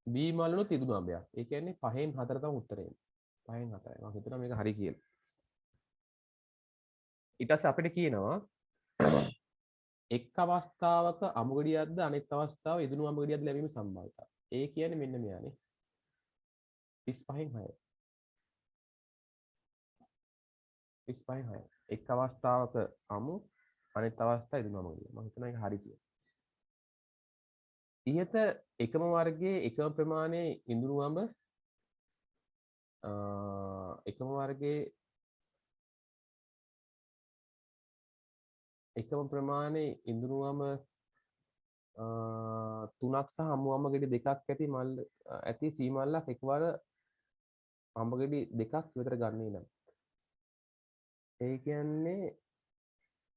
B මල්ලෙනුත් ඉදුණු අඹයක්. ඒ කියන්නේ 5න් 4 තමයි උත්තරේ එන්නේ. 5න් 4යි. මම හිතනවා මේක හරි කියලා. ඊට පස්සේ අපිට කියනවා එක් අවස්ථාවක අමු ගෙඩියක්ද අනෙක් අවස්ථාව ඉදුණු අමු ගෙඩියක්ද ලැබීම සම්භාවිතයි. ඒ කියන්නේ මෙන්න මෙයානේ. 35න් 6. 35න් 6. එක් අවස්ථාවක අමු අනෙක් අවස්ථාව ඉදුණු අමු ගෙඩිය. මම හිතනවා ඒක හරි කියලා. ඉහත එකම වර්ගයේ එකම ප්‍රමාණයේ ඉදුණු අඹ එකම වර්ගයේ එකම ප්‍රමාණයේ ඉදුණු අඹ 3ක් සහ අමු අඹ ගෙඩි 2ක් ඇති මල් ඇති සී මල්ලක් එකවර අඹ ගෙඩි 2ක් විතර ගන්නේ නම් ඒ කියන්නේ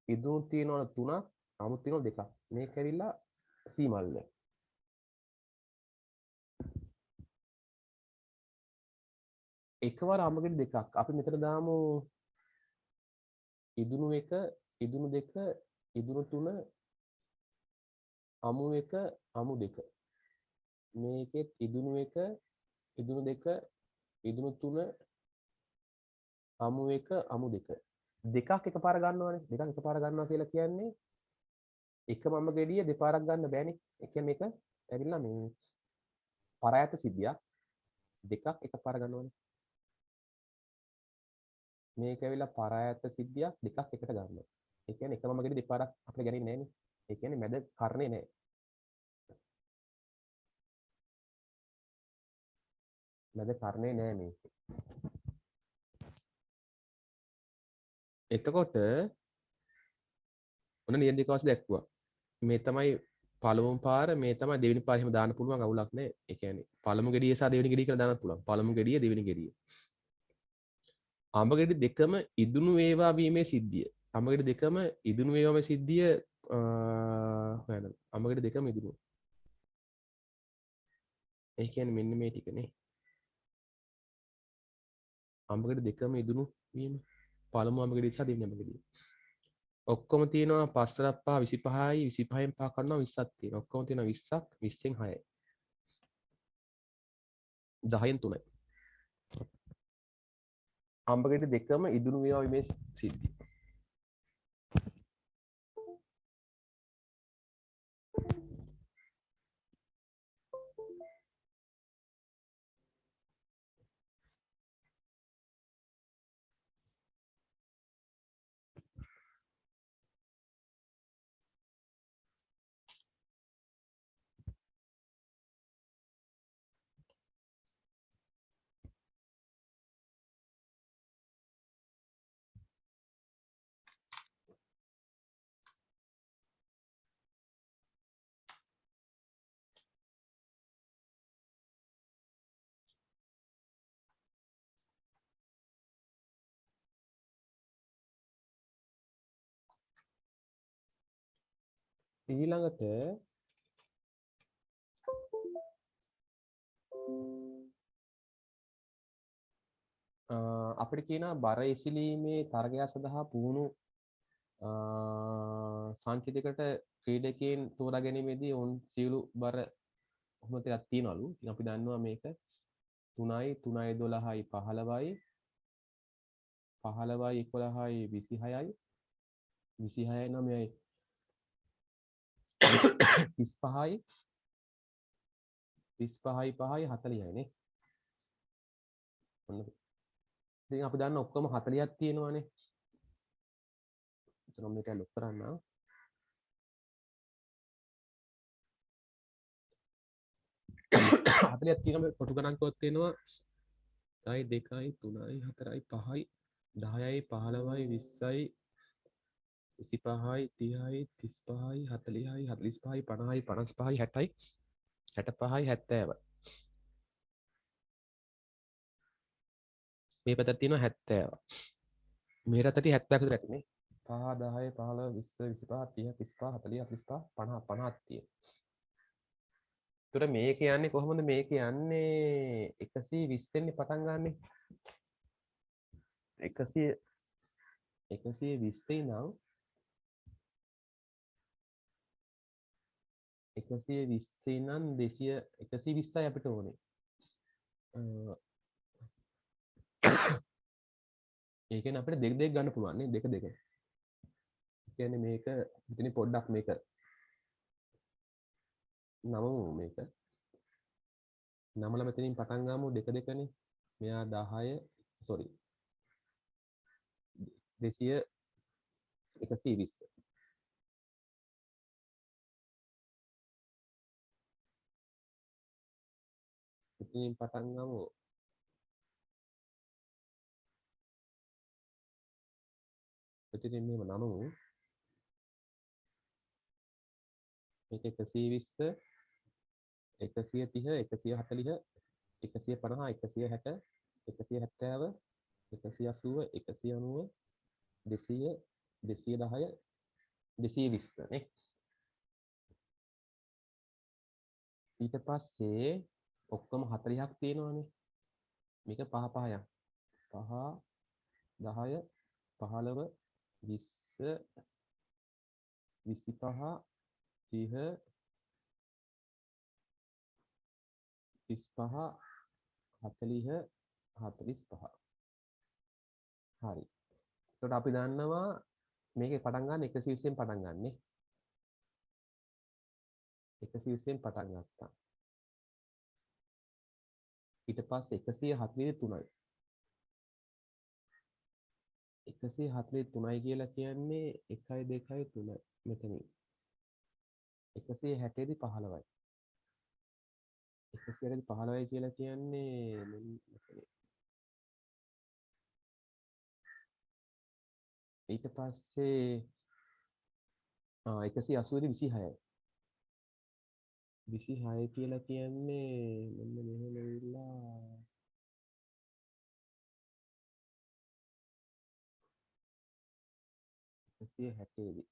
ඉදුණු තියෙනවා 3ක් අමු තියෙනවා 2ක් මේක ඇවිල්ලා සී මල්ල එකවර අඹ ගෙඩි 2ක් අපි මෙතන දාමු ඉදුණු 1 ඉදුණු 2 ඉදුණු 3 අමු 1 අමු 2 මේකෙත් ඉදුණු 1 ඉදුණු 2 ඉදුණු 3 අමු 1 අමු 2 දෙකක් එකපාර ගන්නවනේ දෙකක් එකපාර ගන්නවා කියලා කියන්නේ එකම අඹ ගෙඩිය දෙපාරක් ගන්න බෑනේ ඒ කියන්නේ මේක ඇවිල්ලා මේ පරායත සිද්ධියක් දෙකක් එකපාර ගන්නවනේ මේක ඇවිල්ලා පරායත සිද්ධියක් දෙකක් එකට ගන්නවා ඒ කියන්නේ එකම අඹ ගෙඩිය දෙපාරක් අපිට ගන්නේ නැහැනේ ඒ කියන්නේ මැද කර්ණේ නැහැ මැද කර්ණේ නැහැ මේක එතකොට ඔන්න නියන්දික වාසිය දැක්කුවා මේ තමයි පළමුම පාර මේ තමයි දෙවෙනි පාර එහෙම දාන්න පුළුවන් අවුලක් නැහැ. ඒ කියන්නේ පළමු ගෙඩිය සහ දෙවෙනි ගෙඩිය කියලා දාන්න පුළුවන්. පළමු ගෙඩිය දෙවෙනි ගෙඩිය. අඹ ගෙඩි දෙකම ඉදුණු වේවා වීමේ සිද්ධිය. අඹ ගෙඩි දෙකම ඉදුණු වේවාමේ සිද්ධිය හොයන්න. අඹ ගෙඩි දෙකම ඉදුණු. ඒ කියන්නේ මෙන්න මේ ටිකනේ. අඹ ගෙඩි දෙකම ඉදුණු වීම. පළමු අඹ ගෙඩිය සහ දෙවෙනි අඹ ගෙඩිය. ඔක්කොම තියෙනවා 5 5 25යි 25න් 5 කරනවා 20ක් තියෙනවා. ඔක්කොම තියෙනවා 20ක් 20න් 6යි. 10න් 3යි. අඹ ගෙඩි දෙකම ඉදුණු වේවා වීමේ සිද්ධිය. ඊළඟට අපිට කියනවා බර එසිලීමේ තරගය සඳහා පුහුණු සංචිතයකට ක්‍රීඩකයන් තෝරා ගැනීමේදී ඔවුන් සියලු බර කොහොම ටිකක් තියනවලු. ඉතින් අපි දන්නවා මේක 3යි 3යි 12යි 15යි 15යි 11යි 26යි 26යි 9යි 35යි 35යි 5යි 40යි නේ. ඔන්න. ඉතින් අපි දන්න ඔක්කොම 40ක් තියෙනවානේ. එතන මේක ලොක් කරන්න. 40ක් තියෙනවා කොටු ගණන් කෝත් තියෙනවා 1යි 2යි 3යි 4යි 5යි 10යි 15යි 20යි 25යි 30යි 35යි 40යි 45යි 50යි 55යි 60යි 65යි 70යි මේ පැත්තට තියෙනවා 70. මේ රටට 70ක විතර ඇතිනේ. 5 10 15 20 25 30 35 40 45 50 50ක් තියෙනවා. ඒතර මේක යන්නේ කොහොමද මේක යන්නේ 120 වෙනි පටන් ගන්නෙ 120 ඉඳන් 120 ඉඳන් 200 120යි අපිට ඕනේ. ඒ කියන්නේ අපිට දෙක දෙක ගන්න පුළුවන් නේ දෙක දෙක. ඒ කියන්නේ මේක ඉතින් පොඩ්ඩක් මේක නමමු මේක. නමල මෙතනින් පටන් ගමු දෙක දෙකනේ. මෙයා 10 sorry 200 120. මෙතනින් පටන් ගමු. මෙතනින් මෙහෙම නමමු. මේක 120 130 140 150 160 170 180 190 200 210 220 නේ. ඊට පස්සේ ඔක්කොම 40ක් තියෙනවානේ. මේක 5 5 යන 5 10 15 20 25 30 35 40 45. හරි. එතකොට අපි දන්නවා මේකේ පටන් ගන්න 120න් පටන් ගන්නෙ. 120න් පටන් ගත්තා. ඊට පස්සේ 143යි. 143යි කියලා කියන්නේ 1යි 2යි 3යි මෙතනින්. 160 දී 15යි. 160 දී 15යි කියලා කියන්නේ මෙතන. ඊට පස්සේ 180 දී 26යි. 26 කියලා කියන්නේ මෙන්න මෙහෙම ඉල්ලා 160 දී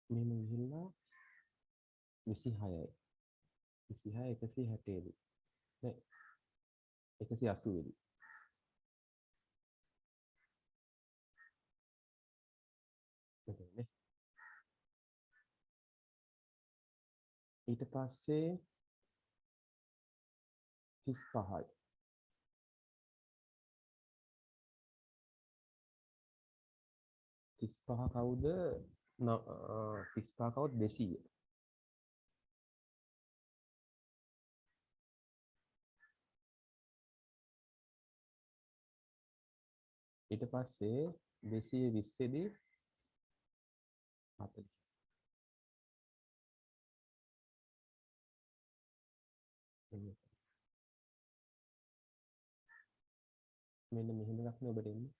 මෙහෙම ගිහිල්ලා 26යි 26 160 දී නෑ 180 දී මෙතන ඊට පස්සේ 35යි 35 කවුද 35 කවුද 200 ඊට පස්සේ 220 දී 40 මෙන්න මෙහෙම එකක් නේ ඔබට එන්නේ.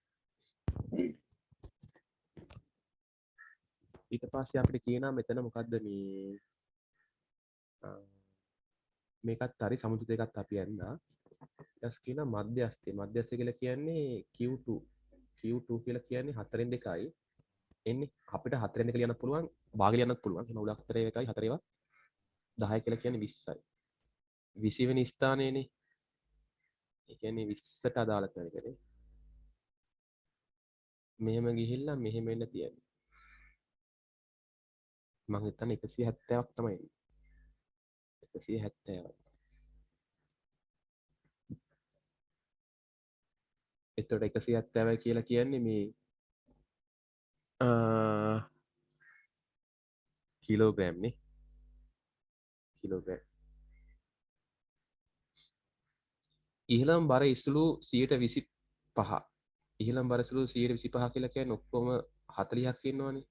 ඊට පස්සේ අපිට කියනවා මෙතන මොකද්ද මේකත් හරි සමුදු දෙකත් අපි ඇන්නා. ඊට කියනවා මධ්‍යස්ථය. මධ්‍යස්ථය කියලා කියන්නේ Q2. Q2 කියලා කියන්නේ 4න් 2යි. එන්නේ අපිට 4න් 2 ලියන්නත් පුළුවන්, භාග ලියන්නත් පුළුවන්. එහෙනම් උඩ 4 එකයි 4 ඒවා 10 කියලා කියන්නේ 20යි. 20 වෙනි ස්ථානයේනේ. ඒ කියන්නේ 20ට අදාළ කරන එකනේ. මෙහෙම ගිහිල්ලා මෙහෙම එන්න තියන්නේ. මං හිතන්නේ 170ක් තමයි එන්නේ. 170ක්. එතකොට 170 කියලා කියන්නේ මේ කිලෝග්‍රෑම් නේ. කිලෝග්‍රෑම්. ඉහළම බර ඉසුළු 125. ඉහළම බර ඉසුළු 125 කියලා කියන්නේ ඔක්කොම 40ක් ඉන්නවනේ.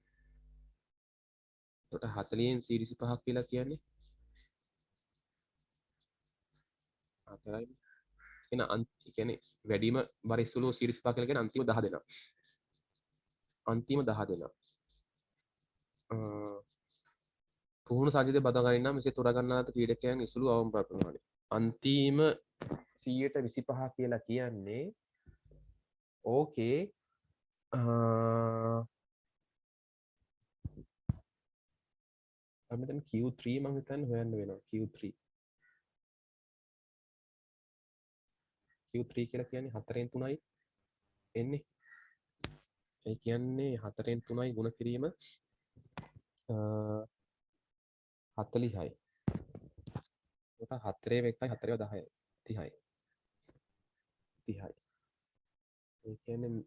එතකොට 40න් 125 කියලා කියන්නේ 4යි. එහෙනම් කියන්නේ වැඩිම බර ඉසුළු 125 කියලා කියන්නේ අන්තිම 10 දෙනා. අන්තිම 10 දෙනා. පුහුණු සංජිතය බදා ගන්න නම් මෙසේ තෝරා ගන්නාත ක්‍රීඩකයන් ඉසුළු අවම ප්‍රමාණය. අන්තිම 125 කියලා කියන්නේ ඕකේ මෙතන Q3 මම හිතන්නේ හොයන්න වෙනවා. Q3 කියලා කියන්නේ 4න් 3යි එන්නේ. ඒ කියන්නේ 4න් 3යි ගුණ කිරීම 40යි. ඒක 4 1යි 4 10යි 30යි. 30යි. ඒ කියන්නේ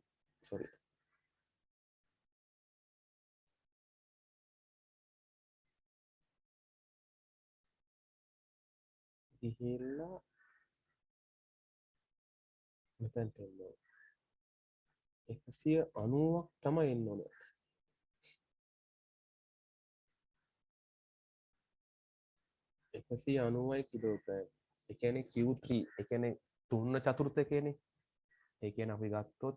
sorry. ගිහිල්ලා මෙතනට එන්න ඕනේ. 190ක් තමයි එන්න ඕනේ. 190යි කිලෝග්‍රෑම්. ඒ කියන්නේ Q3 ඒ කියන්නේ 3/4කනේ. ඒ කියන්නේ අපි ගත්තොත්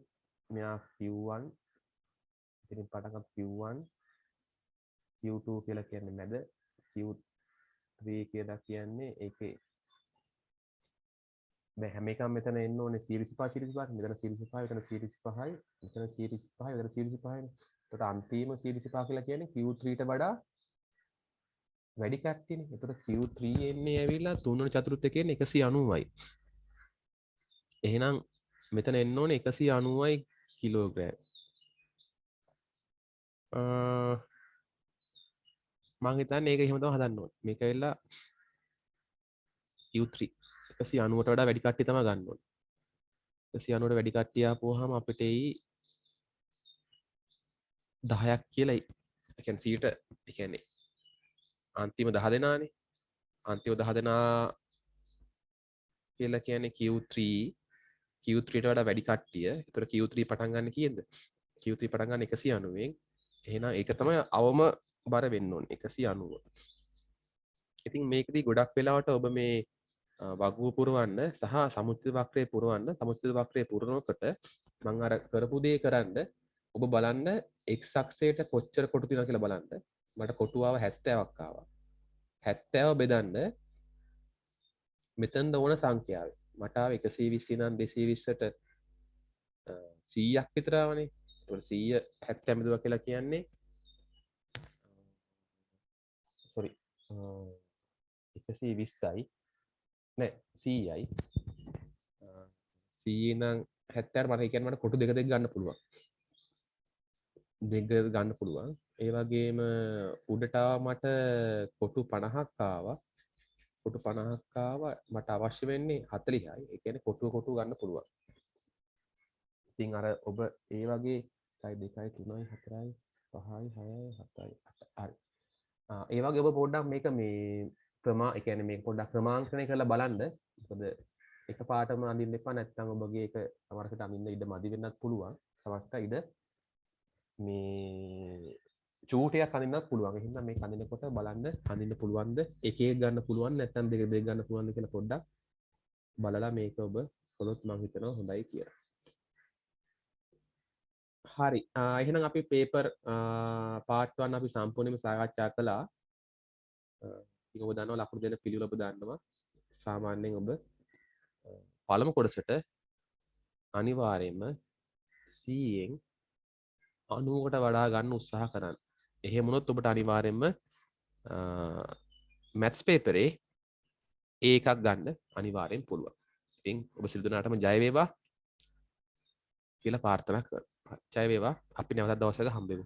මෙයා Q1 ඉතින් පටන් Q1 Q2 කියලා කියන්නේ මැද Q3 කියලා කියන්නේ ඒකේ දැන් හැම එකම මෙතන එන්න ඕනේ 125 මෙතන 125 මෙතන 125යි මෙතන 125යි මෙතන 125යිනේ. එතකොට අන්තිම 125 කියලා කියන්නේ Q3ට වඩා වැඩි කට්ටියනේ. එතකොට Q3 එන්නේ ඇවිල්ලා 3/4 කියන්නේ 190යි. එහෙනම් මෙතන එන්න ඕනේ 190යි කිලෝග්‍රෑම්. මං හිතන්නේ ඒක එහෙම තමයි හදන්න ඕනේ. මේක ඇවිල්ලා Q3 190ට වඩා වැඩි කට්ටිය තමයි ගන්න ඕනේ. 190ට වැඩි කට්ටිය ආපුවාම අපිට එයි 10ක් කියලා. ඒ කියන්නේ 100ට ඒ කියන්නේ අන්තිම 10 දෙනානේ. අන්තිම 10 දෙනා කියලා කියන්නේ Q3ට වඩා වැඩි කට්ටිය. ඒතර Q3 පටන් ගන්න කීයද? Q3 පටන් ගන්න 190න්. එහෙනම් ඒක තමයි අවම බර වෙන්න ඕනේ 190. ඉතින් මේකදී ගොඩක් වෙලාවට ඔබ මේ වගුව පුරවන්න සහ සමුච්චිත වක්‍රය පුරවන්න සමුච්චිත වක්‍රය පුරනකොට මම අර කරපු දේ කරන්න ඔබ බලන්න x අක්ෂයට කොච්චර කොටු තියෙනවද කියලා බලන්න. මට කොටු ආව 70ක් ආවා. 70 බෙදන්න මෙතන ඕන සංඛ්‍යාව. මට ආව 120 නම් 220ට 100ක් විතර ආවනේ. ඒතකොට 100 70 බෙදුවා කියලා කියන්නේ sorry 120යි නෑ 100යි 100 නම් 70ට මට කියන්නේ මට කොටු දෙක ගන්න පුළුවන්. දෙක ගන්න පුළුවන්. ඒ වගේම උඩට මට කොටු 50ක් ආවා. කොටු 50ක් ආවා. මට අවශ්‍ය වෙන්නේ 40යි. ඒ කියන්නේ කොටු ගන්න පුළුවන්. ඉතින් අර ඔබ ඒ වගේ 1 2 3 4 5 6 7 8 හරි. ඒ වගේ ඔබ පොඩ්ඩක් මේක මේ ඒ කියන්නේ මේක පොඩ්ඩක් ක්‍රමාංකණය කරලා බලන්න. මොකද එකපාරටම අඳින්න එපා. නැත්නම් ඔබගේ ඒක සමහරකට අඳින්න ඉඩ මදි වෙන්නත් පුළුවන්. සමහරකට ඉඩ මේ චූටයක් අඳින්නත් පුළුවන්. එහෙනම් මේ අඳිනකොට බලන්න අඳින්න පුළුවන්ද? එක එක ගන්න පුළුවන් නැත්නම් දෙක දෙක ගන්න පුළුවන්ද කියලා පොඩ්ඩක් බලලා මේක ඔබ කළොත් මම හිතනවා හොඳයි කියලා. හරි. එහෙනම් අපි පේපර් පාර්ට් 1 අපි සම්පූර්ණයෙන්ම සාකච්ඡා කළා. ඉතින් ඔබ දන්නවා ලකුණු දෙන පිළිවෙල ඔබ දන්නවා. සාමාන්‍යයෙන් ඔබ පළමු කොටසට අනිවාර්යයෙන්ම 100න් 90කට වඩා ගන්න උත්සාහ කරන්න. එහෙම වුණොත් ඔබට අනිවාර්යයෙන්ම මැත්ස් පේපරේ A එකක් ගන්න අනිවාර්යෙන් පුළුවන්. ඉතින් ඔබ සියලු දෙනාටම ජය වේවා කියලා ප්‍රාර්ථනා කරනවා. ජය වේවා. අපි නැවතත් දවසක හම්බෙමු.